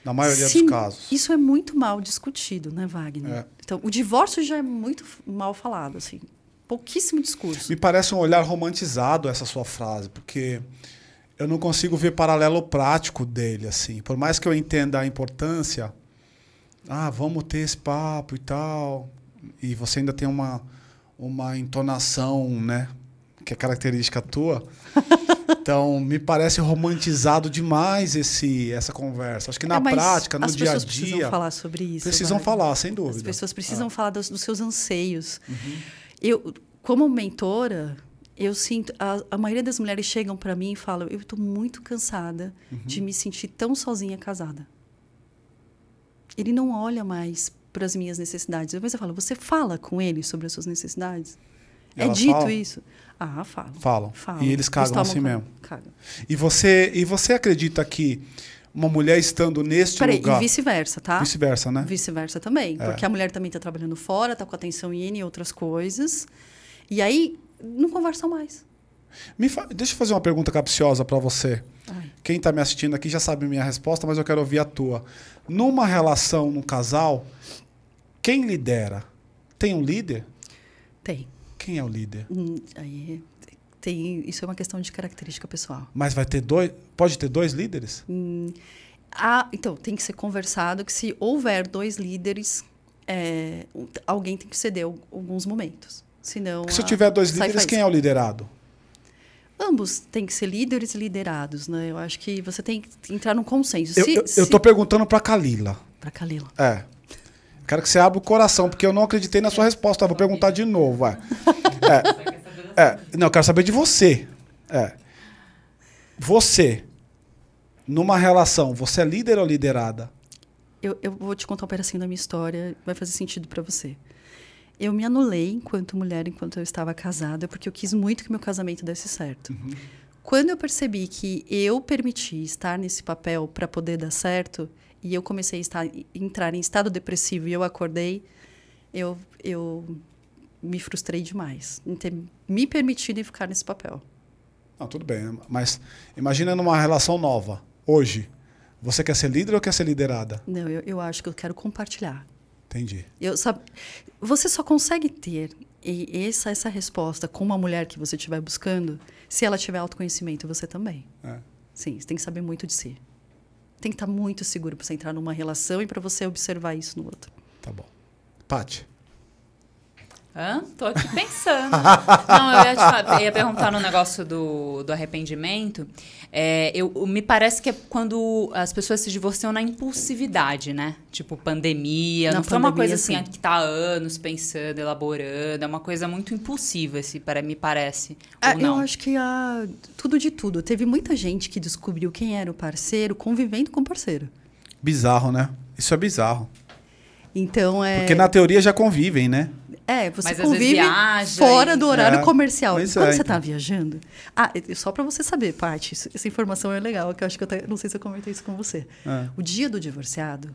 Na maioria dos casos. Isso é muito mal discutido, né, Wagner? Então, o divórcio já é muito mal falado, assim. Pouquíssimo discurso. Me parece um olhar romantizado essa sua frase, porque eu não consigo ver paralelo prático dele, assim. Por mais que eu entenda a importância... vamos ter esse papo e tal. E você ainda tem uma entonação, né? Que é característica tua. Então, me parece romantizado demais essa conversa. Acho que na mas prática, no as dia a pessoas precisam dia... falar sobre isso. Precisam falar, sem As dúvida. pessoas precisam falar dos seus anseios. Eu, como mentora, eu sinto... A maioria das mulheres chegam para mim e falam, eu estou muito cansada de me sentir tão sozinha casada. Ele não olha mais para as minhas necessidades. Às vezes eu falo, você fala com ele sobre as suas necessidades? Elas é dito falam? isso? Ah, Falam. E eles cagam assim mesmo. Cagam. E você acredita que uma mulher estando neste lugar... E vice-versa, tá? Vice-versa, né? Vice-versa também. Porque a mulher também está trabalhando fora, está com atenção em N e outras coisas. E aí, não conversam mais. Deixa eu fazer uma pergunta capciosa para você. Ai. Quem está me assistindo aqui já sabe a minha resposta, mas eu quero ouvir a tua. Numa relação, num casal, quem lidera? Tem um líder? Tem. Quem é o líder? Aí isso é uma questão de característica pessoal. Mas vai ter dois? Pode ter dois líderes? Então, tem que ser conversado que se houver dois líderes, alguém tem que ceder alguns momentos. Senão, Porque se eu tiver dois líderes, quem é o liderado? Ambos têm que ser líderes e liderados, né? Eu acho que você tem que entrar num consenso. Eu estou perguntando para Kalila. Para Kalila. Quero que você abra o coração, porque eu não acreditei na sua resposta. Eu vou perguntar de novo. Não, eu quero saber de você. Você, numa relação, você é líder ou liderada? Eu vou te contar um pedacinho da minha história, vai fazer sentido para você. Eu me anulei enquanto mulher, enquanto eu estava casada, porque eu quis muito que meu casamento desse certo. Quando eu percebi que eu permiti estar nesse papel para poder dar certo, e eu comecei a entrar em estado depressivo e eu acordei, eu me frustrei demais em ter me permitido ficar nesse papel. Não, tudo bem, mas imagina numa relação nova, hoje. Você quer ser líder ou quer ser liderada? Não, eu acho que eu quero compartilhar. Entendi. Você só consegue ter essa resposta com uma mulher que você estiver buscando se ela tiver autoconhecimento, você também. Sim, você tem que saber muito de si. Tem que estar muito seguro para você entrar numa relação e para você observar isso no outro. Tá bom. Paty. Tô aqui pensando. Não, eu ia perguntar no negócio do arrependimento. Me parece que é quando as pessoas se divorciam na impulsividade, né? Tipo, pandemia. Não foi uma coisa assim que tá há anos pensando, elaborando. É uma coisa muito impulsiva, me parece. Ou não? Eu acho que há tudo de tudo. Teve muita gente que descobriu quem era o parceiro convivendo com o parceiro. Bizarro, né? isso é bizarro. Então, Porque na teoria já convivem, né? Você mas convive fora do horário comercial. Quando você está então. viajando... só para você saber, Paty, essa informação é legal, que eu acho que não sei se eu comentei isso com você. O dia do divorciado,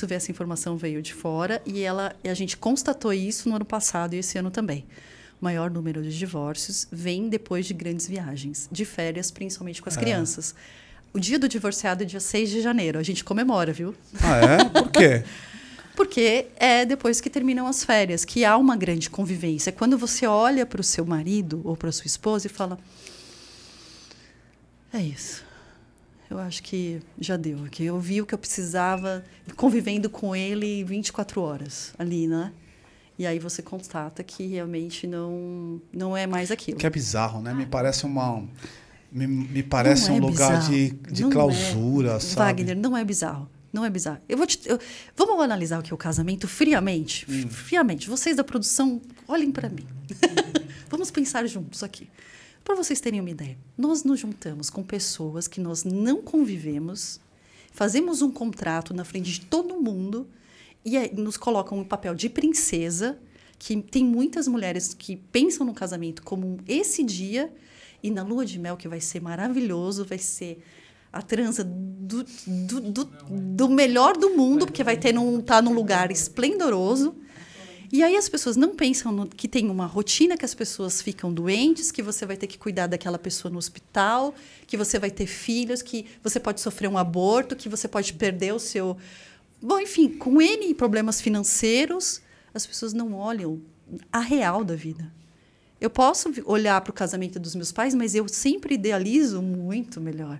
essa informação veio de fora e a gente constatou isso no ano passado e esse ano também. O maior número de divórcios vem depois de grandes viagens, de férias, principalmente com as crianças. O dia do divorciado é dia 6 de janeiro. A gente comemora, viu? Por quê? Porque é depois que terminam as férias, que há uma grande convivência. Quando você olha para o seu marido ou para a sua esposa e fala... É isso. Eu acho que já deu. Que eu vi o que eu precisava convivendo com ele 24 horas ali, né? E aí você constata que realmente não é mais aquilo. Que é bizarro, né? Me parece Me parece um lugar de clausura, sabe? Wagner, não é bizarro. Não é bizarro. Vamos analisar o que é o casamento friamente. Friamente. Vocês da produção, olhem para mim. Vamos pensar juntos aqui. Para vocês terem uma ideia, nós nos juntamos com pessoas que nós não convivemos, fazemos um contrato na frente de todo mundo e nos colocam um papel de princesa, que tem muitas mulheres que pensam no casamento como esse dia, e na lua de mel, que vai ser maravilhoso, vai ser... a transa do melhor do mundo, porque vai estar num lugar esplendoroso. E aí as pessoas não pensam que tem uma rotina, que as pessoas ficam doentes, que você vai ter que cuidar daquela pessoa no hospital, que você vai ter filhos, que você pode sofrer um aborto, que você pode perder o seu... Bom, enfim, com N problemas financeiros, as pessoas não olham a real da vida. Eu posso olhar para o casamento dos meus pais, mas eu sempre idealizo muito melhor.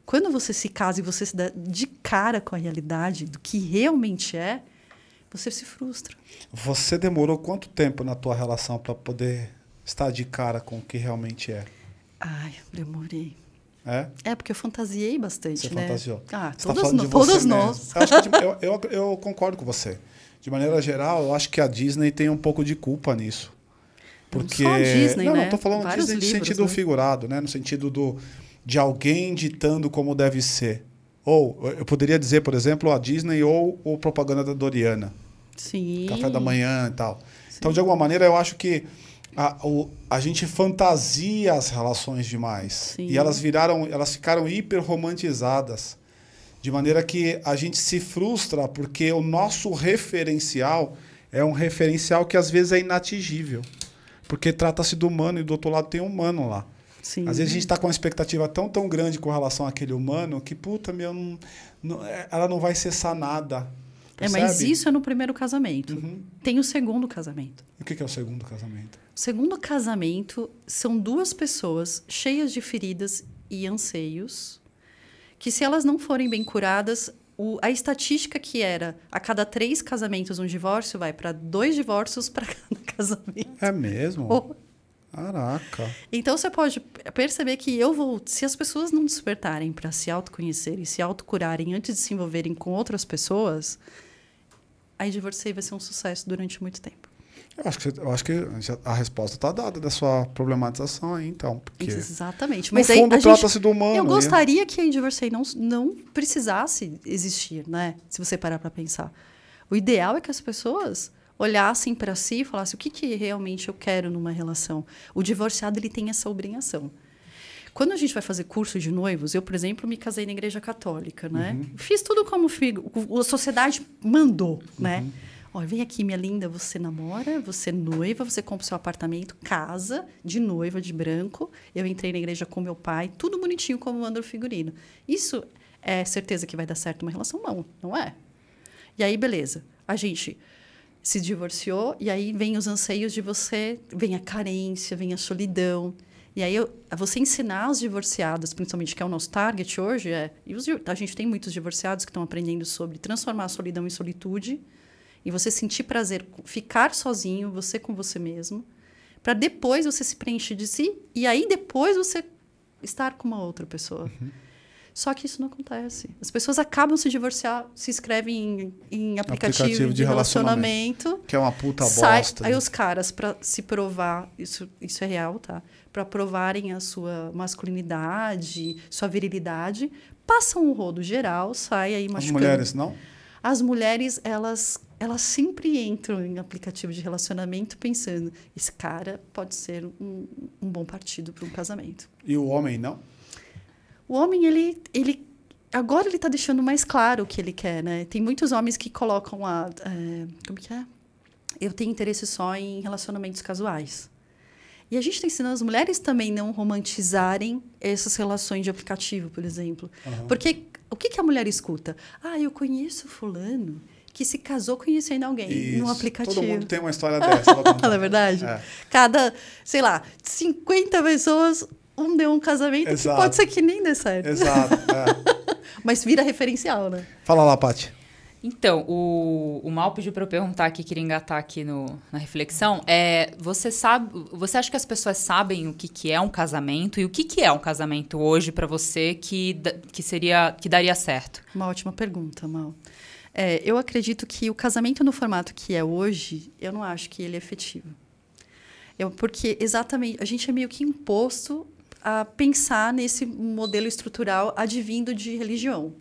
Quando você se casa e você se dá de cara com a realidade do que realmente é, você se frustra. Você demorou quanto tempo na tua relação para poder estar de cara com o que realmente é? Ai, demorei. É? Porque eu fantasiei bastante, Você né? fantasiou. Você todos nós. Eu concordo com você. De maneira geral, eu acho que a Disney tem um pouco de culpa nisso. Porque... Não só a Disney, não, né? Não, estou falando Vários Disney livros, no sentido né? figurado, né? No sentido de alguém ditando como deve ser. Ou, eu poderia dizer, por exemplo, a Disney ou propaganda da Doriana. Sim. Café da manhã e tal. Sim. Então, de alguma maneira, eu acho que a gente fantasia as relações demais. Sim. E elas ficaram hiper romantizadas. De maneira que a gente se frustra porque o nosso referencial é um referencial que às vezes é inatingível. Porque trata-se do humano e do outro lado tem um humano lá. Sim. Às vezes a gente está com uma expectativa tão grande com relação àquele humano que, ela não vai ser sanada. Percebe? Mas isso é no primeiro casamento. Uhum. Tem o segundo casamento. E o que é o segundo casamento? O segundo casamento são duas pessoas cheias de feridas e anseios que, se elas não forem bem curadas, a estatística que era a cada 3 casamentos um divórcio vai para 2 divórcios para cada casamento. É mesmo? Oh. Caraca. Então você pode perceber que se as pessoas não despertarem para se autoconhecerem, se autocurarem antes de se envolverem com outras pessoas, aí divorciar vai ser um sucesso durante muito tempo. Eu acho que a resposta está dada da sua problematização aí, então. Porque exatamente. Mas no fundo, trata-se do humano. Eu gostaria que a divorciei não precisasse existir, né? Se você parar para pensar. O ideal é que as pessoas olhassem para si e falassem o que realmente eu quero numa relação. O divorciado ele tem essa obrigação. Quando a gente vai fazer curso de noivos, eu, por exemplo, me casei na igreja católica, né? Uhum. Fiz tudo como a sociedade mandou, né? Olha, vem aqui, minha linda, você namora, você noiva, você compra o seu apartamento, casa, de noiva, de branco. Eu entrei na igreja com meu pai, tudo bonitinho como manda o figurino. Isso é certeza que vai dar certo uma relação? Não é. E aí, beleza. A gente se divorciou e aí vem os anseios de você, vem a carência, vem a solidão. E aí, você ensinar os divorciados, principalmente, que é o nosso target hoje, a gente tem muitos divorciados que estão aprendendo sobre transformar a solidão em solitude, e você sentir prazer, ficar sozinho, você com você mesmo, para depois você se preencher de si, e aí depois você estar com uma outra pessoa. Uhum. Só que isso não acontece. As pessoas acabam se divorciar, se inscrevem em aplicativo de relacionamento. Que é uma puta bosta. Aí os caras, para se provar, isso é real, tá? Para provarem a sua masculinidade, sua virilidade, passam um rodo geral, sai aí machucando. As mulheres, não? As mulheres, elas sempre entram em aplicativo de relacionamento pensando, esse cara pode ser um bom partido para um casamento. E o homem, não? O homem, agora ele está deixando mais claro o que ele quer, né? Tem muitos homens que colocam como que é? Eu tenho interesse só em relacionamentos casuais. E a gente está ensinando as mulheres também não romantizarem essas relações de aplicativo, por exemplo. Uhum. Porque o que a mulher escuta? Eu conheço fulano que se casou conhecendo alguém no aplicativo. Todo mundo tem uma história dessa. Não é verdade? É. Cada, 50 pessoas, deu um casamento. Exato. Que pode ser que nem dê certo. Exato. Mas vira referencial, né? Fala lá, Paty. Então, o Mal pediu para eu perguntar aqui, queria engatar aqui na reflexão. Você acha que as pessoas sabem o que é um casamento? E o que é um casamento hoje para você que daria certo? Uma ótima pergunta, Mal. Eu acredito que o casamento no formato que é hoje, eu não acho que ele é efetivo. Porque, exatamente, a gente é meio que imposto a pensar nesse modelo estrutural advindo de religião.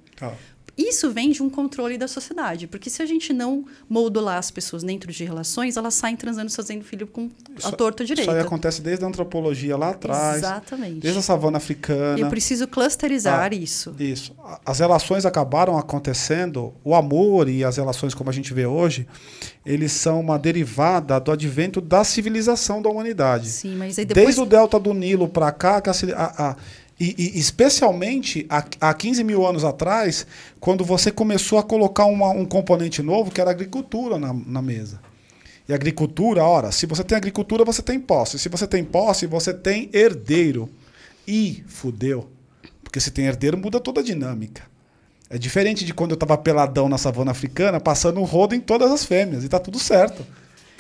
Isso vem de um controle da sociedade, porque se a gente não modular as pessoas dentro de relações, elas saem transando, fazendo filho com a torta direita. Isso aí acontece desde a antropologia lá atrás. Exatamente. Desde a savana africana. Eu preciso clusterizar isso. Isso. As relações acabaram acontecendo, o amor e as relações como a gente vê hoje, eles são uma derivada do advento da civilização da humanidade. Sim, mas aí depois... Desde o delta do Nilo para cá, e especialmente há 15 mil anos atrás, quando você começou a colocar um componente novo, que era a agricultura na mesa. E a agricultura, se você tem agricultura, você tem posse. Se você tem posse, você tem herdeiro. E fudeu. Porque se tem herdeiro, muda toda a dinâmica. É diferente de quando eu estava peladão na savana africana, passando um rodo em todas as fêmeas. E tá tudo certo.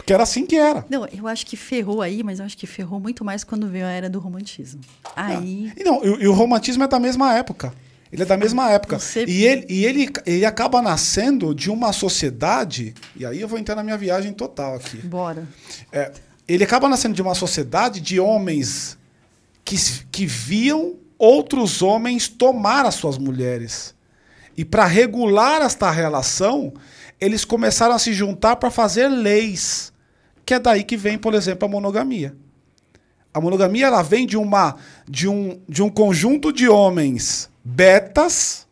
Porque era assim que era. Não, eu acho que ferrou aí, mas eu acho que ferrou muito mais quando veio a era do romantismo. Aí... E não, e o romantismo é da mesma época. Ele é da mesma época. E ele acaba nascendo de uma sociedade... E aí eu vou entrar na minha viagem total aqui. Bora. Ele acaba nascendo de uma sociedade de homens que viam outros homens tomar as suas mulheres. E para regular esta relação, eles começaram a se juntar para fazer leis. Que é daí que vem, por exemplo, a monogamia. A monogamia ela vem de um conjunto de homens betas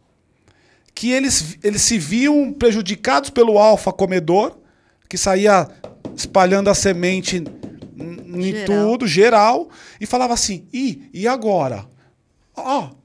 que eles se viam prejudicados pelo alfa comedor, que saía espalhando a semente em tudo, geral, e falava assim, e agora?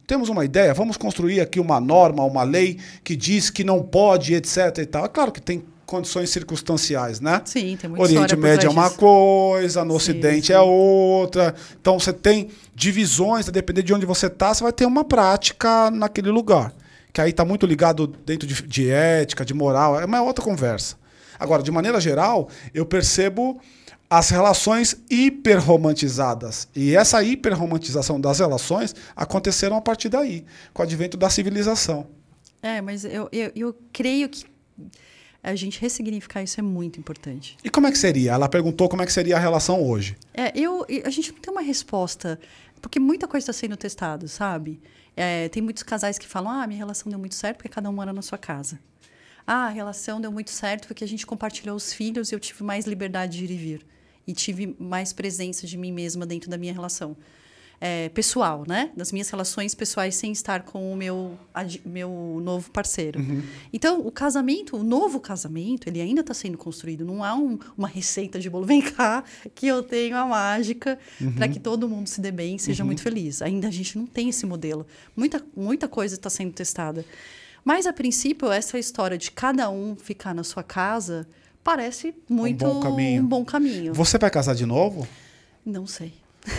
Temos uma ideia, vamos construir aqui uma norma, uma lei que diz que não pode, etc. e tal. É claro que tem condições circunstanciais, né? Sim, tem muita Oriente Médio é uma coisa, no Ocidente é outra. Então você tem divisões, a depender de onde você está, você vai ter uma prática naquele lugar. Que aí está muito ligado dentro de ética, de moral, é uma outra conversa. Agora, de maneira geral, eu percebo as relações hiperromantizadas. E essa hiperromantização das relações aconteceram a partir daí, com o advento da civilização. Mas eu creio que a gente ressignificar isso é muito importante. E como é que seria? Ela perguntou como é que seria a relação hoje. A gente não tem uma resposta, porque muita coisa está sendo testada, sabe? Tem muitos casais que falam, minha relação deu muito certo porque cada um mora na sua casa. A relação deu muito certo porque a gente compartilhou os filhos e eu tive mais liberdade de ir e vir. E tive mais presença de mim mesma dentro da minha relação pessoal, né? Das minhas relações pessoais sem estar com o meu novo parceiro. Uhum. Então, o novo casamento, ele ainda está sendo construído. Não há uma receita de bolo. Vem cá, que eu tenho a mágica para que todo mundo se dê bem e seja muito feliz. Ainda a gente não tem esse modelo. Muita coisa está sendo testada. Mas, a princípio, essa história de cada um ficar na sua casa parece muito um bom caminho. Você vai casar de novo? Não sei.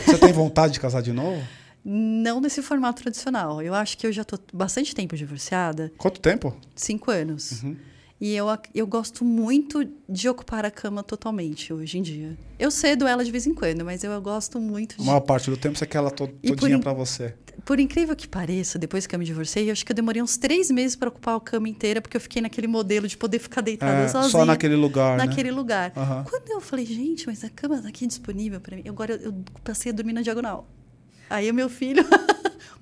Você tem vontade de casar de novo? Não nesse formato tradicional. Eu acho que eu já estou bastante tempo divorciada. Quanto tempo? 5 anos. Uhum. E eu gosto muito de ocupar a cama totalmente hoje em dia. Eu cedo ela de vez em quando, mas eu gosto muito de... A maior parte do tempo você quer ela todinha para você. Por incrível que pareça, depois que eu me divorciei, eu acho que eu demorei uns 3 meses para ocupar a cama inteira, porque eu fiquei naquele modelo de poder ficar deitada sozinha. Só naquele lugar, Naquele lugar. Uhum. Quando eu falei, gente, mas a cama está aqui disponível para mim. Agora eu passei a dormir na diagonal. Aí o meu filho...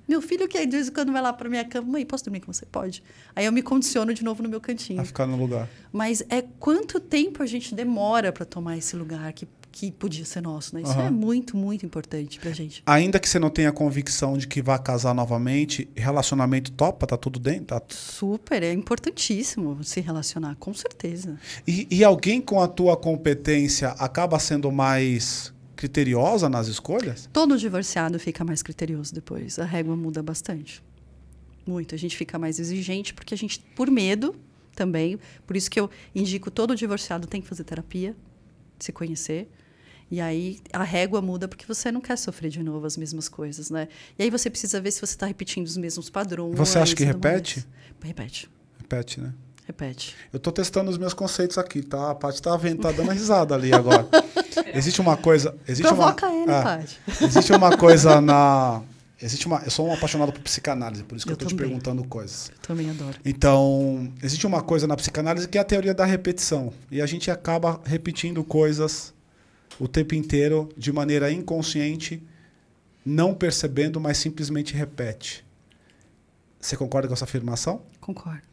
Meu filho que de vez em quando vai lá para minha cama, mãe, posso dormir com você? Pode. Aí eu me condiciono de novo no meu cantinho. A ficar no lugar. Mas quanto tempo a gente demora para tomar esse lugar que podia ser nosso, né? Isso é muito, muito importante pra gente. Ainda que você não tenha convicção de que vai casar novamente, relacionamento topa, tá tudo dentro? Tá... Super, é importantíssimo se relacionar, com certeza. E alguém com a tua competência acaba sendo mais criteriosa nas escolhas? Todo divorciado fica mais criterioso depois. A régua muda bastante. Muito. A gente fica mais exigente porque a gente, por medo também, por isso que eu indico todo divorciado tem que fazer terapia, se conhecer. E aí a régua muda porque você não quer sofrer de novo as mesmas coisas, né? E aí você precisa ver se você está repetindo os mesmos padrões. Você acha que repete? Repete. Repete, né? Repete. Eu estou testando os meus conceitos aqui, tá? A Paty tá dando risada ali agora. Existe uma coisa... Provoca ele, Paty. Existe uma coisa na... Eu sou um apaixonado por psicanálise, por isso que eu estou te perguntando coisas. Eu também adoro. Então, existe uma coisa na psicanálise que é a teoria da repetição. E a gente acaba repetindo coisas o tempo inteiro de maneira inconsciente, não percebendo, mas simplesmente repete. Você concorda com essa afirmação? Concordo.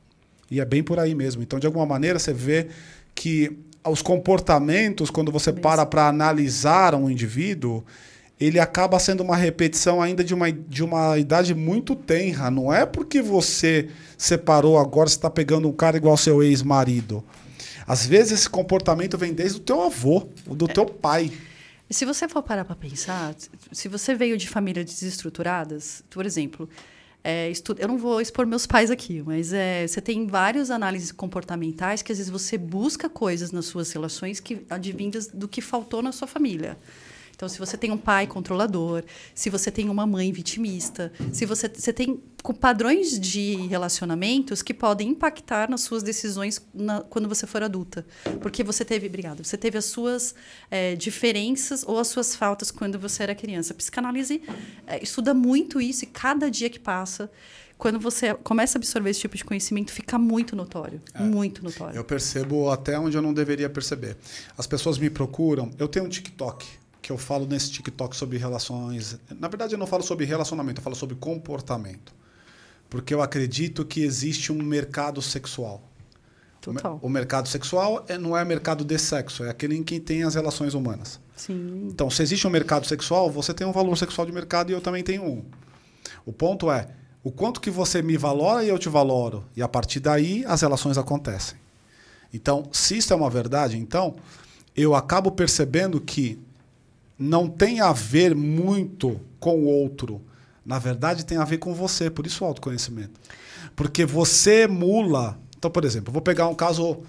E é bem por aí mesmo. Então, de alguma maneira, você vê que os comportamentos, quando você para analisar um indivíduo, ele acaba sendo uma repetição ainda de uma idade muito tenra. Não é porque você separou agora, você está pegando um cara igual ao seu ex-marido. Às vezes esse comportamento vem desde o teu avô, do teu pai. Se você for parar para pensar, se você veio de famílias desestruturadas, por exemplo... eu não vou expor meus pais aqui, mas você tem várias análises comportamentais que às vezes você busca coisas nas suas relações que advindas do que faltou na sua família. Então, se você tem um pai controlador, se você tem uma mãe vitimista, se você tem padrões de relacionamentos que podem impactar nas suas decisões quando você for adulta. Porque você teve as suas diferenças ou as suas faltas quando você era criança. A psicanálise estuda muito isso e cada dia que passa, quando você começa a absorver esse tipo de conhecimento, fica muito notório. Muito notório. Eu percebo até onde eu não deveria perceber. As pessoas me procuram. Eu tenho um TikTok, que eu falo nesse TikTok sobre relações. Na verdade, eu não falo sobre relacionamento, eu falo sobre comportamento. Porque eu acredito que existe um mercado sexual. Total. O mercado sexual não é mercado de sexo, é aquele em que tem as relações humanas. Sim. Então, se existe um mercado sexual, você tem um valor sexual de mercado e eu também tenho um. O ponto é, o quanto que você me valora e eu te valoro. E a partir daí, as relações acontecem. Então, se isso é uma verdade, então, eu acabo percebendo que não tem a ver muito com o outro. Na verdade, tem a ver com você. Por isso o autoconhecimento. Porque você emula... Então, por exemplo, eu vou pegar um caso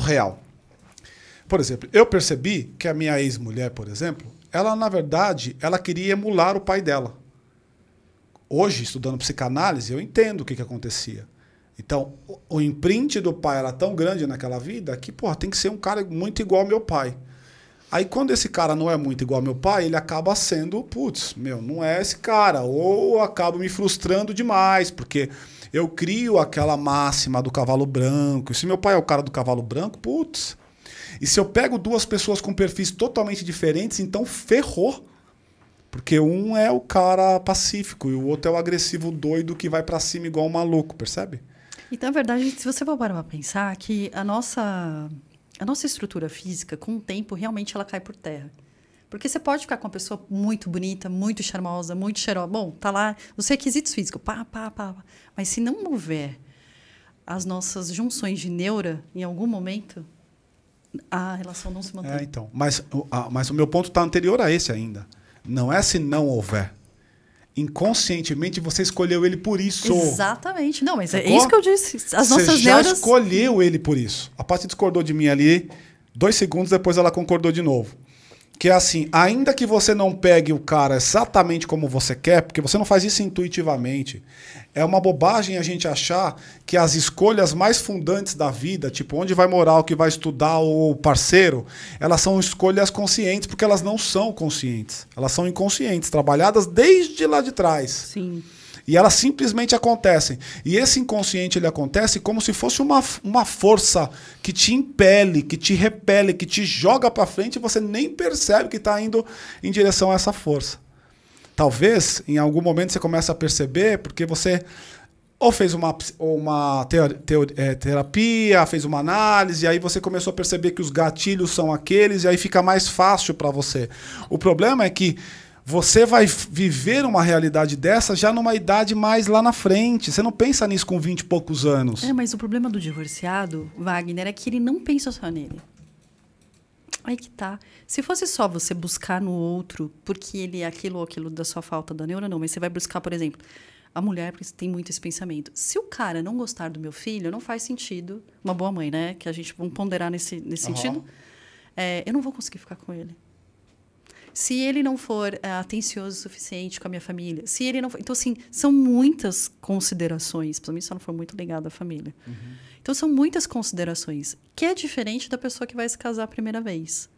real. Por exemplo, eu percebi que a minha ex-mulher, por exemplo, ela, na verdade, ela queria emular o pai dela. Hoje, estudando psicanálise, eu entendo o que acontecia. Então, o imprint do pai era tão grande naquela vida que, porra, tem que ser um cara muito igual ao meu pai. Aí, quando esse cara não é muito igual ao meu pai, ele acaba sendo, não é esse cara. Ou eu acabo me frustrando demais, porque eu crio aquela máxima do cavalo branco. E se meu pai é o cara do cavalo branco, E se eu pego duas pessoas com perfis totalmente diferentes, então ferrou. Porque um é o cara pacífico e o outro é o agressivo doido que vai pra cima igual um maluco, percebe? Então, na verdade, se você for parar pra pensar que a nossa estrutura física, com o tempo, realmente ela cai por terra. Porque você pode ficar com uma pessoa muito bonita, muito charmosa, muito cheirosa. Bom, tá lá os requisitos físicos. Mas se não houver as nossas junções de neura, em algum momento, a relação não se mantém. Então. Mas o meu ponto está anterior a esse ainda. Não é se não houver. Inconscientemente você escolheu ele por isso. Exatamente. Não, mas é isso que eu disse. As nossas você já neuras... escolheu ele por isso. A Paty discordou de mim ali, 2 segundos depois ela concordou de novo. Que é assim, ainda que você não pegue o cara exatamente como você quer, porque você não faz isso intuitivamente, é uma bobagem a gente achar que as escolhas mais fundantes da vida, tipo onde vai morar, o que vai estudar, o parceiro, elas são escolhas conscientes, porque elas não são conscientes. Elas são inconscientes, trabalhadas desde lá de trás. Sim. E elas simplesmente acontecem. E esse inconsciente ele acontece como se fosse uma força que te impele, que te repele, que te joga para frente e você nem percebe que está indo em direção a essa força. Talvez, em algum momento, você comece a perceber porque você ou fez uma terapia, fez uma análise, e aí você começou a perceber que os gatilhos são aqueles e aí fica mais fácil para você. O problema é que você vai viver uma realidade dessa já numa idade mais lá na frente. Você não pensa nisso com 20 e poucos anos. Mas o problema do divorciado, Wagner, é que ele não pensa só nele. Aí que tá. Se fosse só você buscar no outro, porque ele é aquilo ou aquilo da sua falta da neura, não. Mas você vai buscar, por exemplo, a mulher tem muito esse pensamento. Se o cara não gostar do meu filho, não faz sentido. Uma boa mãe, né? Que a gente vai ponderar nesse sentido. Eu não vou conseguir ficar com ele. Se ele não for atencioso o suficiente com a minha família, se ele não for... Então, assim, são muitas considerações, principalmente se ela não for muito ligada à família. Uhum. Então, são muitas considerações, que é diferente da pessoa que vai se casar a primeira vez.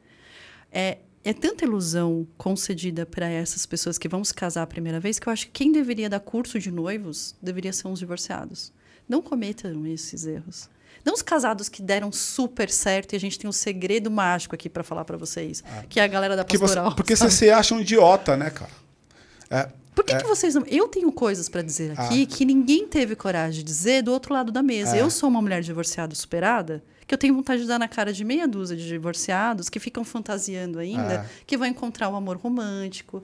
É tanta ilusão concedida para essas pessoas que vão se casar a primeira vez, que eu acho que quem deveria dar curso de noivos deveria ser os divorciados. Não cometam esses erros. Não os casados que deram super certo e a gente tem um segredo mágico aqui para falar para vocês, que é a galera da pastoral. Porque você se acha um idiota, né, cara? Por que vocês não... Eu tenho coisas para dizer aqui que ninguém teve coragem de dizer do outro lado da mesa. Eu sou uma mulher divorciada superada, que eu tenho vontade de dar na cara de meia dúzia de divorciados que ficam fantasiando ainda que vão encontrar um amor romântico.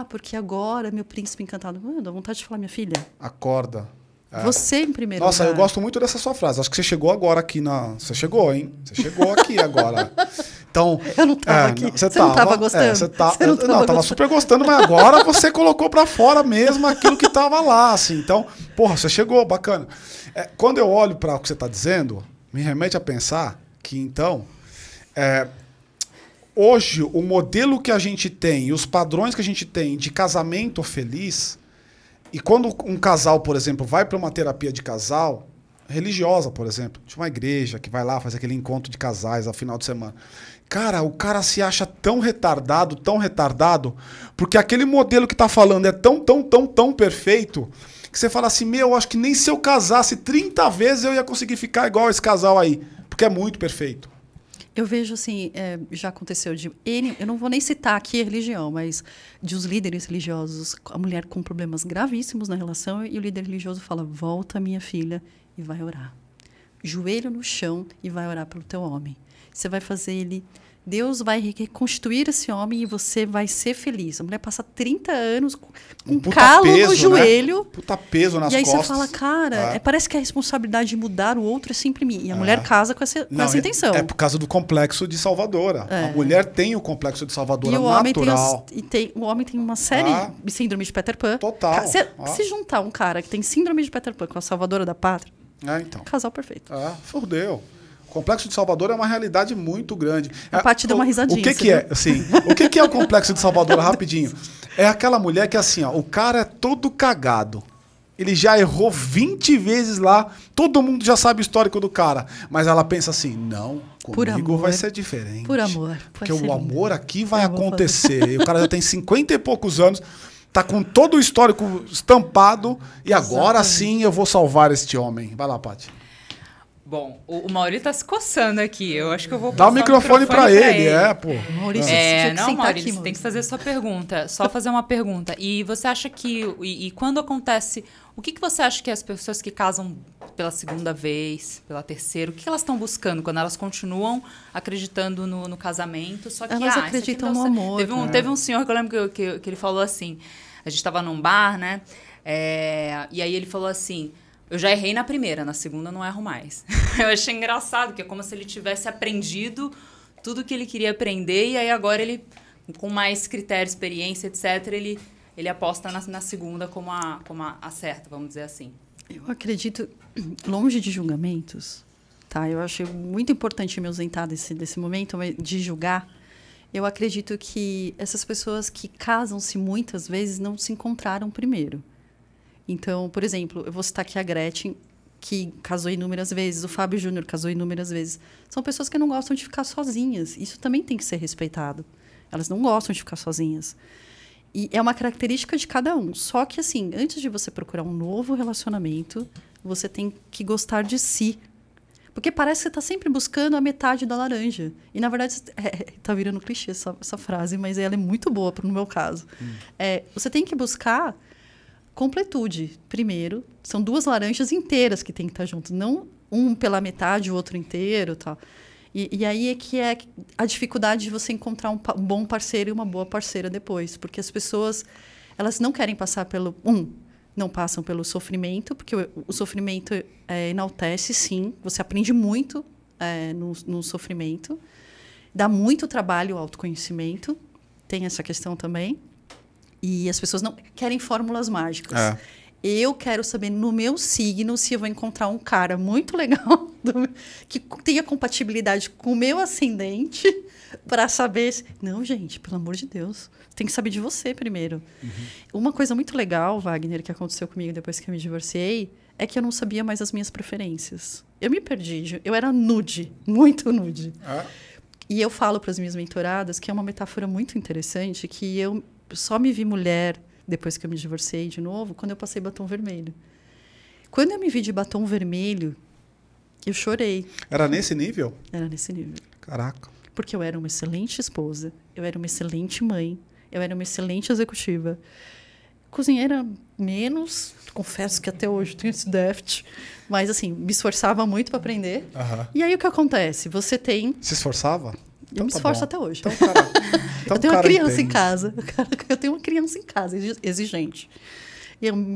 Porque agora meu príncipe encantado... dá vontade de falar, minha filha. Acorda. Você em primeiro lugar. Nossa, eu gosto muito dessa sua frase. Acho que você chegou agora aqui na... Você chegou, hein? Você chegou aqui agora. Então, eu não estava aqui. Você não estava gostando? Não, estava super gostando, mas agora você colocou para fora mesmo aquilo que estava lá. Assim. Então, porra, você chegou, bacana. Quando eu olho para o que você está dizendo, me remete a pensar que, então... hoje, o modelo que a gente tem e os padrões que a gente tem de casamento feliz, e quando um casal, por exemplo, vai para uma terapia de casal, religiosa, por exemplo, de uma igreja que vai lá, faz aquele encontro de casais ao final de semana. Cara, o cara se acha tão retardado, porque aquele modelo que tá falando é tão perfeito, que você fala assim, meu, eu acho que nem se eu casasse 30 vezes eu ia conseguir ficar igual esse casal aí, porque é muito perfeito. Eu vejo assim, já aconteceu de eu não vou nem citar aqui a religião, mas de os líderes religiosos, a mulher com problemas gravíssimos na relação e o líder religioso fala, volta minha filha e vai orar. Joelho no chão e vai orar pelo teu homem. Você vai fazer ele... Deus vai reconstruir esse homem e você vai ser feliz. A mulher passa 30 anos com um calo peso, no joelho. Né? Puta peso nas costas. E aí você fala, cara, parece que a responsabilidade de mudar o outro é sempre minha. E a mulher casa com essa intenção. É por causa do complexo de salvadora. A mulher tem o complexo de salvadora e o natural. O homem tem uma série de síndrome de Peter Pan. Total. Se juntar um cara que tem síndrome de Peter Pan com a salvadora da pátria, então. Casal perfeito. Fudeu. O Complexo de Salvador é uma realidade muito grande. A Paty deu uma risadinha. O que é? Assim, o que é o Complexo de Salvador? Rapidinho. É aquela mulher que assim, ó, o cara é todo cagado. Ele já errou 20 vezes lá. Todo mundo já sabe o histórico do cara. Mas ela pensa assim, não, comigo vai ser diferente. Por amor. Porque o amor aqui vai acontecer. E o cara já tem 50 e poucos anos, tá com todo o histórico estampado. E agora sim eu vou salvar este homem. Vai lá, Paty. Bom, o Maurício tá se coçando aqui. Eu acho que eu vou dar o microfone pra ele. Pô. Maurício, não, Maurício, você tem que fazer sua pergunta. Só fazer uma pergunta. E você acha que... E quando acontece... O que você acha que as pessoas que casam pela segunda vez, pela terceira, o que elas estão buscando quando elas continuam acreditando no casamento? Só que elas acreditam no amor. Teve um senhor que eu lembro que ele falou assim... A gente estava num bar, né? E aí ele falou assim... Eu já errei na primeira, na segunda não erro mais. Eu achei engraçado, que é como se ele tivesse aprendido tudo que ele queria aprender e aí agora ele, com mais critério, experiência, etc., ele aposta na segunda como a certa, vamos dizer assim. Eu acredito, longe de julgamentos, tá? Eu acho muito importante me ausentar desse momento de julgar. Eu acredito que essas pessoas que casam-se muitas vezes não se encontraram primeiro. Então, por exemplo, eu vou citar aqui a Gretchen, que casou inúmeras vezes, o Fábio Júnior casou inúmeras vezes. São pessoas que não gostam de ficar sozinhas. Isso também tem que ser respeitado. Elas não gostam de ficar sozinhas. E é uma característica de cada um. Só que, assim, antes de você procurar um novo relacionamento, você tem que gostar de si. Porque parece que você está sempre buscando a metade da laranja. E, na verdade, está virando clichê essa frase, mas ela é muito boa no meu caso. Você tem que buscar... completude, primeiro. São duas laranjas inteiras que tem que estar juntas, não um pela metade, o outro inteiro, tal. E aí é que é a dificuldade de você encontrar um bom parceiro e uma boa parceira depois, porque as pessoas, elas não querem passar não passam pelo sofrimento, porque o sofrimento enaltece, sim, você aprende muito no sofrimento, dá muito trabalho o autoconhecimento, tem essa questão também. E as pessoas não querem fórmulas mágicas. Eu quero saber, no meu signo, se eu vou encontrar um cara muito legal, que tenha compatibilidade com o meu ascendente, para saber... Não, gente, pelo amor de Deus. Tem que saber de você primeiro. Uma coisa muito legal, Wagner, que aconteceu comigo depois que eu me divorciei, é que eu não sabia mais as minhas preferências. Eu me perdi. Eu era nude, muito nude. E eu falo para as minhas mentoradas que é uma metáfora muito interessante, que eu só me vi mulher, depois que eu me divorciei de novo, quando eu passei batom vermelho. Quando eu me vi de batom vermelho, eu chorei. Era nesse nível? Era nesse nível. Caraca. Porque eu era uma excelente esposa, eu era uma excelente mãe, eu era uma excelente executiva. Cozinheira menos, confesso que até hoje tenho esse déficit, mas assim, me esforçava muito para aprender. E aí o que acontece? Você tem... Se esforçava? Eu me esforço até hoje. Então, eu tenho uma criança em casa. Eu tenho uma criança em casa, exigente. E é um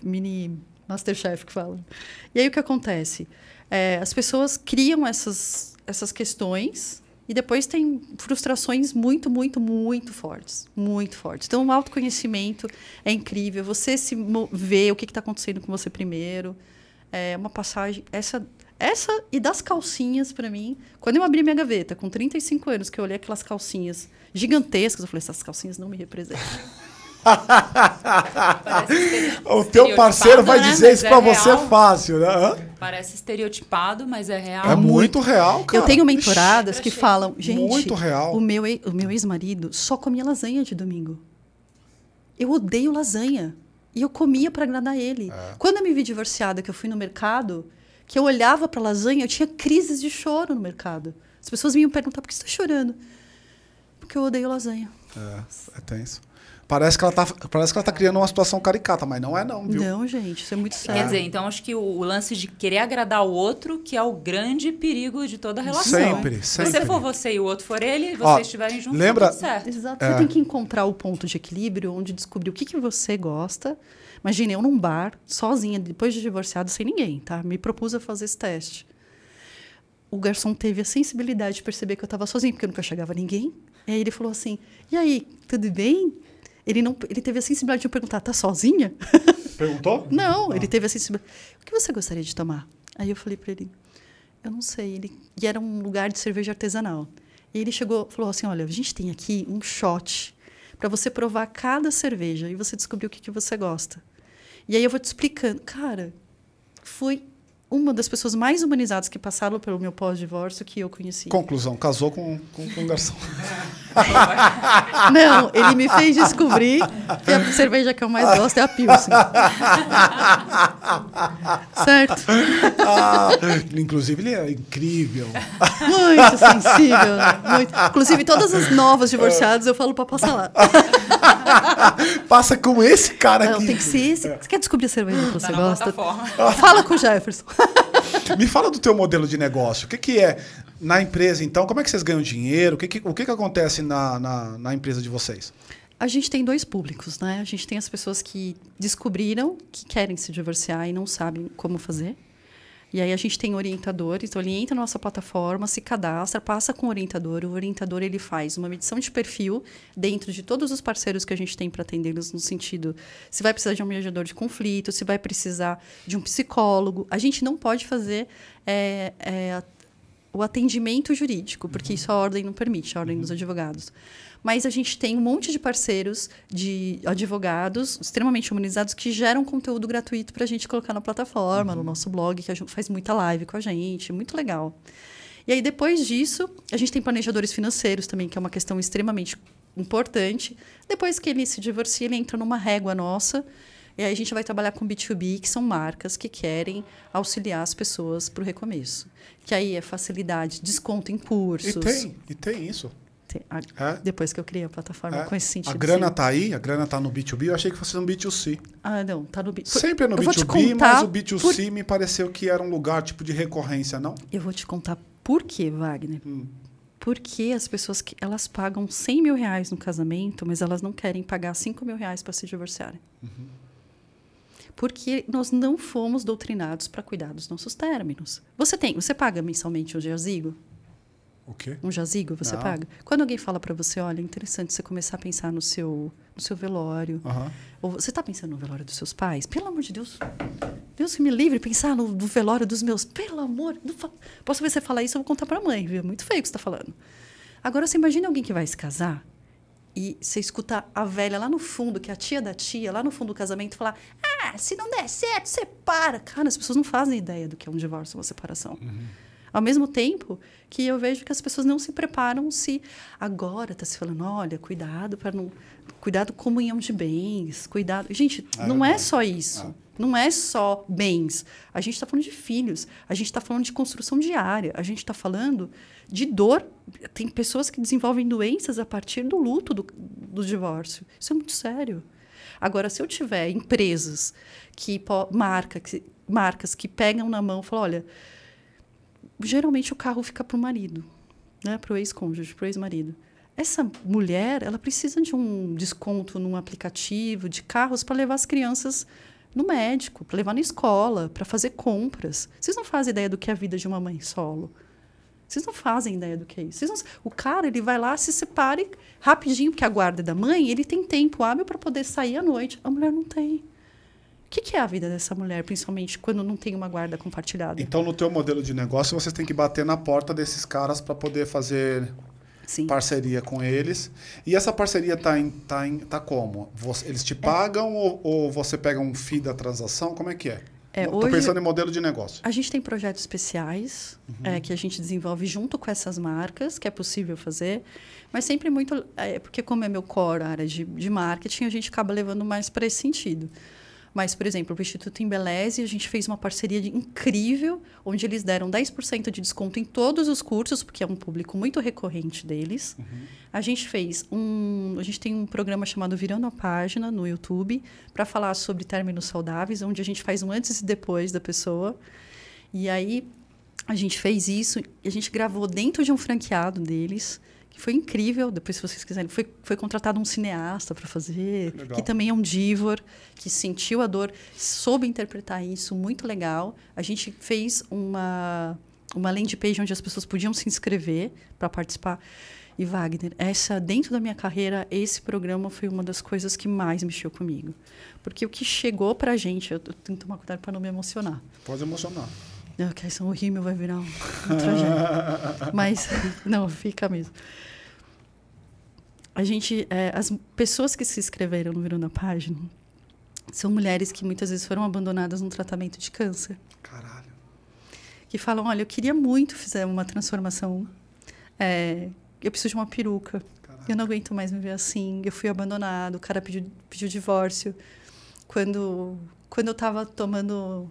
mini Masterchef que fala. E aí o que acontece? As pessoas criam essas questões e depois tem frustrações muito, muito, muito fortes. Muito fortes. Então, o autoconhecimento é incrível. Você se vê o que está acontecendo com você primeiro. É uma passagem... Essa e das calcinhas, pra mim, quando eu abri minha gaveta, com 35 anos, que eu olhei aquelas calcinhas gigantescas, eu falei, essas calcinhas não me representam. O teu parceiro vai dizer isso pra você fácil, né? Parece estereotipado, mas é real. É muito real, cara. Eu tenho mentoradas que falam, gente, muito real. O meu ex-marido só comia lasanha de domingo. Eu odeio lasanha. E eu comia para agradar ele. Quando eu me vi divorciada, que eu fui no mercado, que eu olhava para lasanha, eu tinha crises de choro no mercado. As pessoas vinham perguntar, por que você está chorando? Porque eu odeio lasanha. É tenso. Parece que ela tá criando uma situação caricata, mas não é não, viu? Não, gente, isso é muito sério. Quer dizer, então acho que o lance de querer agradar o outro que é o grande perigo de toda relação. Sempre. Se você for você e o outro for ele, e vocês estiverem juntos, lembra? tudo certo. Exato. Você tem que encontrar o ponto de equilíbrio, onde descobrir o que você gosta. Imagina, eu num bar, sozinha, depois de divorciado, sem ninguém, tá? Me propus a fazer esse teste. O garçom teve a sensibilidade de perceber que eu estava sozinha, porque nunca chegava ninguém. E aí ele falou assim, e aí, tudo bem? Ele teve a sensibilidade de me perguntar, tá sozinha? Perguntou? Não, ele teve a sensibilidade. O que você gostaria de tomar? Aí eu falei para ele, eu não sei. E era um lugar de cerveja artesanal. E ele falou assim, olha, a gente tem aqui um shot para você provar cada cerveja e você descobrir o que você gosta. E aí eu vou te explicando. Cara, foi uma das pessoas mais humanizadas que passaram pelo meu pós-divórcio que eu conheci. Conclusão, casou com um garçom. Não, ele me fez descobrir que a cerveja que eu mais gosto é a Pilsen. Certo? Inclusive, ele é incrível. Muito sensível, né? Muito. Inclusive, todas as novas divorciadas eu falo para passar lá. Passa com esse cara Não, aqui. tem que ser esse. Você quer descobrir a cerveja que você gosta? Plataforma. Fala com o Jefferson. Me fala do teu modelo de negócio. O que é na empresa, então? Como é que vocês ganham dinheiro? O que acontece na empresa de vocês? A gente tem dois públicos, né? A gente tem as pessoas que descobriram que querem se divorciar e não sabem como fazer. E aí a gente tem orientadores, então ele entra na nossa plataforma, se cadastra, passa com o orientador ele faz uma medição de perfil dentro de todos os parceiros que a gente tem para atendê-los no sentido, se vai precisar de um mediador de conflito, se vai precisar de um psicólogo. A gente não pode fazer o atendimento jurídico, porque isso a ordem não permite, a ordem dos advogados. Mas a gente tem um monte de parceiros de advogados extremamente humanizados que geram conteúdo gratuito para a gente colocar na plataforma, no nosso blog, que a gente faz muita live com a gente, muito legal. E aí, depois disso, a gente tem planejadores financeiros também, que é uma questão extremamente importante. Depois que ele se divorcia, ele entra numa régua nossa, e aí a gente vai trabalhar com B2B, que são marcas que querem auxiliar as pessoas para o recomeço. Que aí é facilidade, desconto em cursos. E tem isso. Depois que eu criei a plataforma com esse sentido. A grana tá aí, a grana tá no B2B, eu achei que fosse no B2C. Ah, não, tá no B2C. Sempre é no B2B, mas o B2C me pareceu que era um lugar tipo de recorrência, não? Eu vou te contar por quê, Wagner. Porque as pessoas elas pagam 100 mil reais no casamento, mas elas não querem pagar 5 mil reais para se divorciarem. Porque nós não fomos doutrinados para cuidar dos nossos términos. Você paga mensalmente um jazigo? O quê? Um jazigo você paga? Quando alguém fala para você, olha, é interessante você começar a pensar no seu velório. Ou você está pensando no velório dos seus pais? Pelo amor de Deus. Deus que me livre pensar no velório dos meus. Pelo amor. Posso ver você falar isso, eu vou contar para a mãe. Viu? É muito feio o que você está falando. Agora, você imagina alguém que vai se casar e você escuta a velha lá no fundo, que é a tia da tia, lá no fundo do casamento, falar, se não der certo, separa. Cara, as pessoas não fazem ideia do que é um divórcio, uma separação. Ao mesmo tempo que eu vejo que as pessoas não se preparam se agora está se falando, olha, cuidado para não... Cuidado com comunhão de bens, cuidado... Gente, não é só isso. Não é só bens. A gente está falando de filhos. A gente está falando de construção diária. A gente está falando de dor. Tem pessoas que desenvolvem doenças a partir do luto do divórcio. Isso é muito sério. Agora, se eu tiver empresas, marcas que pegam na mão e falam, olha... Geralmente o carro fica para o marido, né? Para o ex-cônjuge, para o ex-marido. Essa mulher, ela precisa de um desconto num aplicativo de carros para levar as crianças no médico, para levar na escola, para fazer compras. Vocês não fazem ideia do que é a vida de uma mãe solo. Vocês não fazem ideia do que é isso. O cara, ele vai lá, se separe rapidinho, porque a guarda é da mãe, ele tem tempo hábil para poder sair à noite. A mulher não tem. que é a vida dessa mulher, principalmente quando não tem uma guarda compartilhada? Então, no teu modelo de negócio, vocês têm que bater na porta desses caras para poder fazer Sim. parceria com eles. E essa parceria tá como? Eles te pagam ou você pega um FII da transação? Como é que é? Estou pensando em modelo de negócio. A gente tem projetos especiais que a gente desenvolve junto com essas marcas, que é possível fazer, mas sempre muito... porque como é meu core, a área de marketing, a gente acaba levando mais para esse sentido. Mas, por exemplo, o Instituto Embeleze, a gente fez uma parceria incrível, onde eles deram 10% de desconto em todos os cursos, porque é um público muito recorrente deles. A gente a gente tem um programa chamado Virando a Página no YouTube, para falar sobre términos saudáveis, onde a gente faz um antes e depois da pessoa. E aí, a gente fez isso, e a gente gravou dentro de um franqueado deles, que foi incrível. Depois, se vocês quiserem, foi contratado um cineasta para fazer, que também é um divor, que sentiu a dor, soube interpretar isso, muito legal. A gente fez uma landing page onde as pessoas podiam se inscrever para participar. E, Wagner, dentro da minha carreira, esse programa foi uma das coisas que mais mexeu comigo. Porque o que chegou para a gente... Eu tenho que tomar cuidado para não me emocionar. Pode emocionar. Ok, o rímel vai virar um tragédia. Mas, não, fica mesmo. As pessoas que se inscreveram no Virando a Página são mulheres que muitas vezes foram abandonadas num tratamento de câncer. Caralho. Que falam, olha, eu queria muito fazer uma transformação. Eu preciso de uma peruca. Caralho. Eu não aguento mais me ver assim. Eu fui abandonado, o cara pediu divórcio. Quando eu estava tomando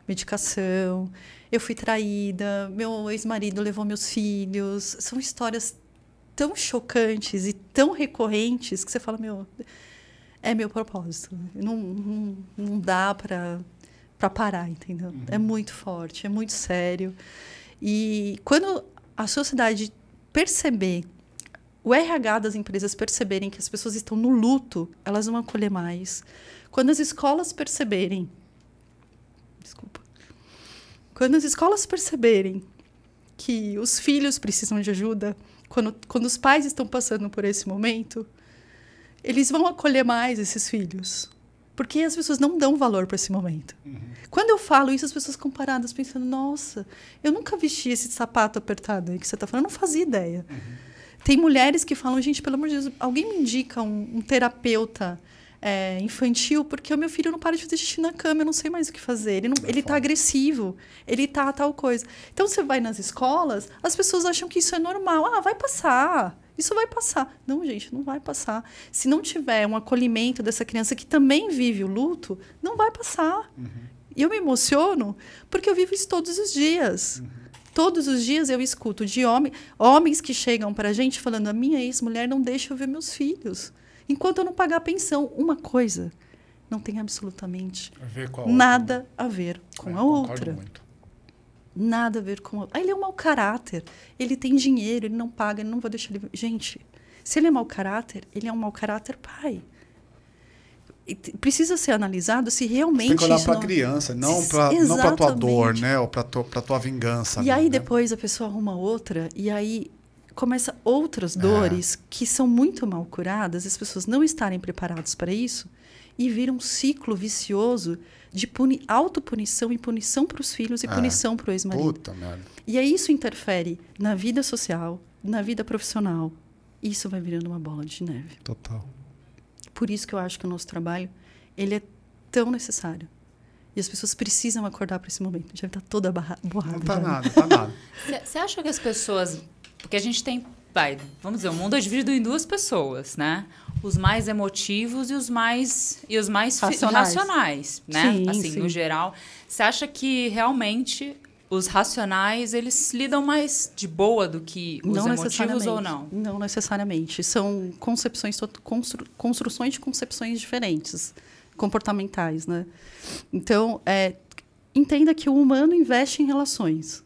medicação, eu fui traída, meu ex-marido levou meus filhos. São histórias tão chocantes e tão recorrentes que você fala, é meu propósito. Não dá para parar, entendeu? É muito forte, é muito sério. E quando a sociedade perceber, o RH das empresas perceberem que as pessoas estão no luto, elas vão acolher mais. Quando as escolas perceberem... Quando as escolas perceberem que os filhos precisam de ajuda, quando os pais estão passando por esse momento, eles vão acolher mais esses filhos. Porque as pessoas não dão valor para esse momento. Quando eu falo isso, as pessoas ficam paradas pensando, nossa, eu nunca vesti esse sapato apertado aí que você está falando, eu não fazia ideia. Tem mulheres que falam, gente, pelo amor de Deus, alguém me indica um terapeuta infantil, porque o meu filho não para de fazer xixi na cama, eu não sei mais o que fazer. Ele está agressivo, ele está tal coisa. Então, você vai nas escolas, as pessoas acham que isso é normal. Ah, vai passar, isso vai passar. Não, gente, não vai passar. Se não tiver um acolhimento dessa criança que também vive o luto, não vai passar. E eu me emociono porque eu vivo isso todos os dias. Todos os dias eu escuto de homens que chegam para a gente falando, a minha ex-mulher não deixa eu ver meus filhos. Enquanto eu não pagar a pensão, uma coisa não tem absolutamente nada a ver com a outra. Nada a ver com a outra. Ele é um mau caráter. Ele tem dinheiro, ele não paga, ele não vai deixar ele... Gente, se ele é mau caráter, ele é um mau caráter pai. E precisa ser analisado se realmente... Você tem que olhar para a criança, não para tua dor, né? Ou para tua vingança. E aí depois a pessoa arruma outra, e aí... começa outras dores que são muito mal curadas, as pessoas não estarem preparadas para isso, e vira um ciclo vicioso de autopunição e punição para os filhos e punição para o ex-marido. Puta merda. E aí isso interfere na vida social, na vida profissional. Isso vai virando uma bola de neve. Total. Por isso que eu acho que o nosso trabalho ele é tão necessário. E as pessoas precisam acordar para esse momento. Já está toda borrada. Não tá nada. Você acha que as pessoas... Porque a gente tem, vamos dizer, o mundo é dividido em duas pessoas, né? Os mais emotivos e os mais racionais, né? Sim, assim, sim. no geral. Você acha que realmente os racionais, eles lidam mais de boa do que os emotivos ou não? Não necessariamente. São construções de concepções diferentes, comportamentais, né? Então, entenda que o humano investe em relações.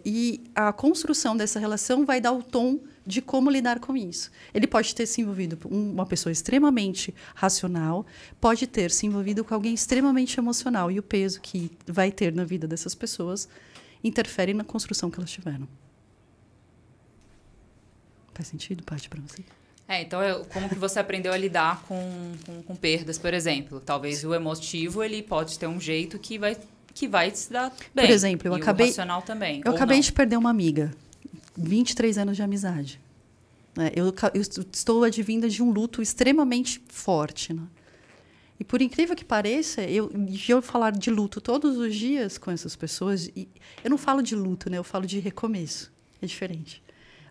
E a construção dessa relação vai dar o tom de como lidar com isso. Ele pode ter se envolvido com uma pessoa extremamente racional, pode ter se envolvido com alguém extremamente emocional, e o peso que vai ter na vida dessas pessoas interfere na construção que elas tiveram. Faz sentido, Paty, para você? Então, como que você aprendeu a lidar com perdas, por exemplo? Talvez o emotivo, ele pode ter um jeito que vai se dar bem. Por exemplo, o racional também. Eu acabei de perder uma amiga. 23 anos de amizade. Eu estou advinda de um luto extremamente forte. Né? E por incrível que pareça, eu falar de luto todos os dias com essas pessoas, e eu não falo de luto, né? Eu falo de recomeço. É diferente.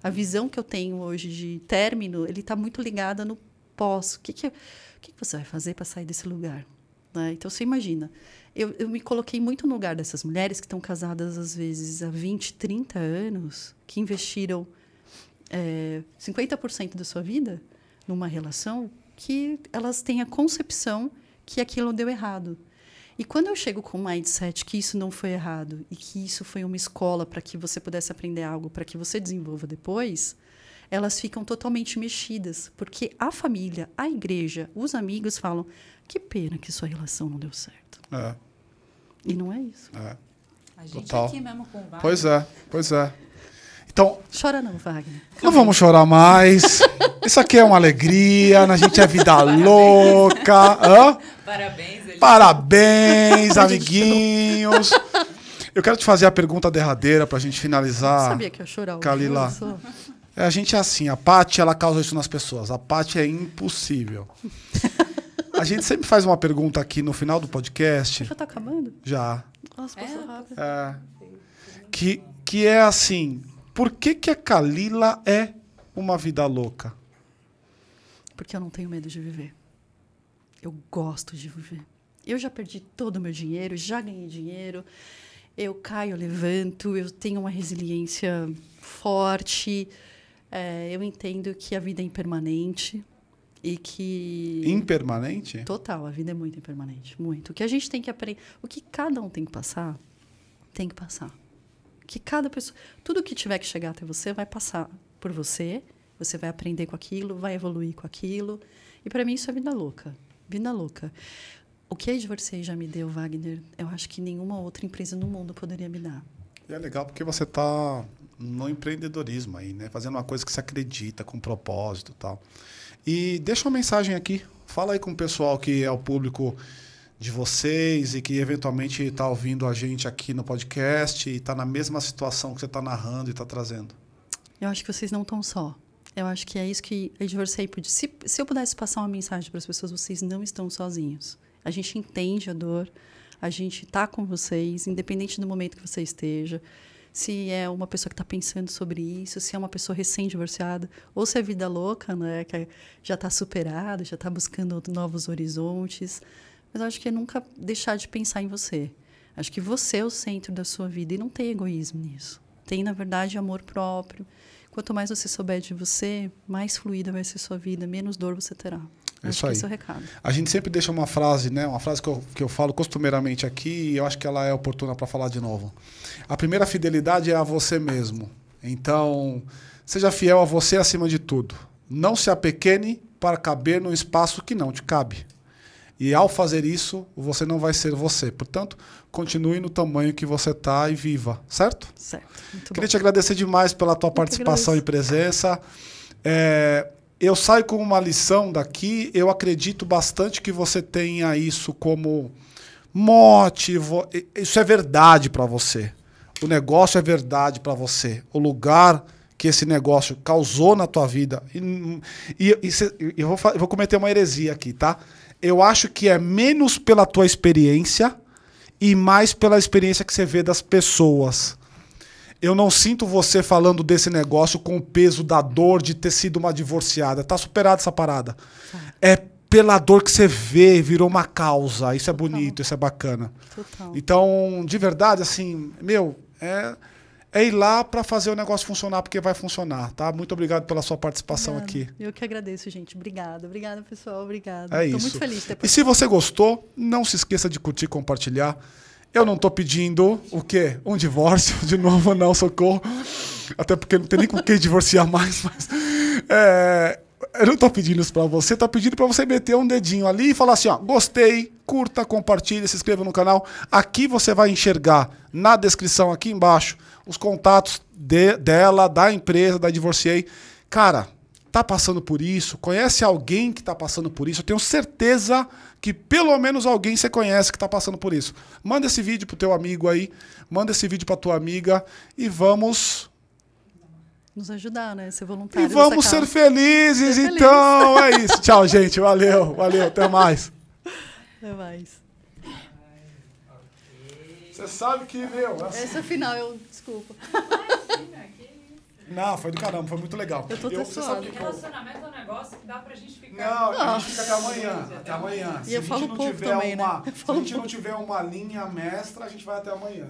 A visão que eu tenho hoje de término, ele está muito ligada no pós. O que você vai fazer para sair desse lugar? Né? Então, você imagina. Eu me coloquei muito no lugar dessas mulheres que estão casadas, às vezes, há 20, 30 anos, que investiram 50% da sua vida numa relação, que elas têm a concepção que aquilo deu errado. E quando eu chego com o mindset que isso não foi errado e que isso foi uma escola para que você pudesse aprender algo, para que você desenvolva depois, elas ficam totalmente mexidas. Porque a família, a igreja, os amigos falam, que pena que sua relação não deu certo. E não é isso. A gente aqui mesmo com o Wagner. Pois é. Então, chora não, Wagner. Não vamos chorar mais. Isso aqui é uma alegria, a gente é vida louca. Parabéns, Eli. Parabéns, amiguinhos. Eu quero te fazer a pergunta derradeira pra gente finalizar. Eu sabia que ia chorar. Kalila. A gente é assim, a Paty, ela causa isso nas pessoas. A Paty é impossível. A gente sempre faz uma pergunta aqui no final do podcast. Já tá acabando? Já. Nossa, passou rápido. Que é assim, por que a Kalila é uma vida louca? Porque eu não tenho medo de viver. Eu gosto de viver. Eu já perdi todo o meu dinheiro, já ganhei dinheiro. Eu caio, eu levanto, eu tenho uma resiliência forte. Eu entendo que a vida é impermanente. E que... Impermanente? Total, a vida é muito impermanente, muito. O que a gente tem que aprender, o que cada um tem que passar. Que cada pessoa, tudo que tiver que chegar até você vai passar por você, você vai aprender com aquilo, vai evoluir com aquilo. E para mim isso é vida louca, vida louca. O que a Divorciei já me deu, Wagner, eu acho que nenhuma outra empresa no mundo poderia me dar. E é legal porque você está no empreendedorismo aí, né? Fazendo uma coisa que você acredita, com propósito e tal. E deixa uma mensagem aqui. Fala aí com o pessoal que é o público de vocês e que eventualmente está ouvindo a gente aqui no podcast e está na mesma situação que você está narrando e está trazendo. Eu acho que vocês não estão só. Eu acho que é isso que a Divorciei podia... Se eu pudesse passar uma mensagem para as pessoas, vocês não estão sozinhos. A gente entende a dor, a gente está com vocês, independente do momento que você esteja. Se é uma pessoa que está pensando sobre isso, se é uma pessoa recém-divorciada, ou se é vida louca, né, que já está superada, já está buscando novos horizontes. Mas eu acho que é nunca deixar de pensar em você. Acho que você é o centro da sua vida e não tem egoísmo nisso. Tem, na verdade, amor próprio. Quanto mais você souber de você, mais fluida vai ser sua vida, menos dor você terá. Isso aí. Esse é o recado. A gente sempre deixa uma frase, né? Uma frase que eu falo costumeiramente aqui e eu acho que ela é oportuna para falar de novo. A primeira fidelidade é a você mesmo. Então, seja fiel a você acima de tudo. Não se apequene para caber num espaço que não te cabe. E ao fazer isso, você não vai ser você. Portanto, continue no tamanho que você está e viva. Certo? Certo. Muito Queria te agradecer demais pela tua participação e presença. Eu saio com uma lição daqui. Eu acredito bastante que você tenha isso como mote. Isso é verdade para você. O negócio é verdade para você. O lugar que esse negócio causou na tua vida. Eu vou cometer uma heresia aqui, tá? Eu acho que é menos pela tua experiência e mais pela experiência que você vê das pessoas. Eu não sinto você falando desse negócio com o peso da dor de ter sido uma divorciada. Tá superada essa parada. É pela dor que você vê, virou uma causa. Isso é bonito, isso é bacana. Total. Então, de verdade, assim, é ir lá para fazer o negócio funcionar, porque vai funcionar, tá? Muito obrigado pela sua participação aqui. Eu que agradeço, gente. Obrigada. Obrigada, pessoal. Obrigada. É isso. Tô muito feliz de ter participado. E se você gostou, não se esqueça de curtir e compartilhar. Eu não tô pedindo o quê? Um divórcio, de novo, não, socorro. Até porque não tem nem com quem divorciar mais, mas... eu não tô pedindo isso pra você, tô pedindo pra você meter um dedinho ali e falar assim, ó, gostei, curta, compartilhe, se inscreva no canal. Aqui você vai enxergar, na descrição aqui embaixo, os contatos dela, da empresa, da Divorciei. Cara, tá passando por isso, conhece alguém que tá passando por isso, eu tenho certeza que pelo menos alguém você conhece que tá passando por isso. Manda esse vídeo pro teu amigo aí, manda esse vídeo pra tua amiga e vamos nos ajudar, né? Ser voluntário. E vamos ser felizes, então. É isso. Tchau, gente. Valeu, até mais. Até mais. Você sabe que, meu... Assim... Esse é o final, desculpa. Não, foi do caramba, foi muito legal. Eu tô tessuada. Relacionamento é um negócio que dá pra gente ficar... Não, a gente fica até amanhã. Até amanhã. E eu falo pouco também, né? Se a gente não tiver uma linha mestra, a gente vai até amanhã.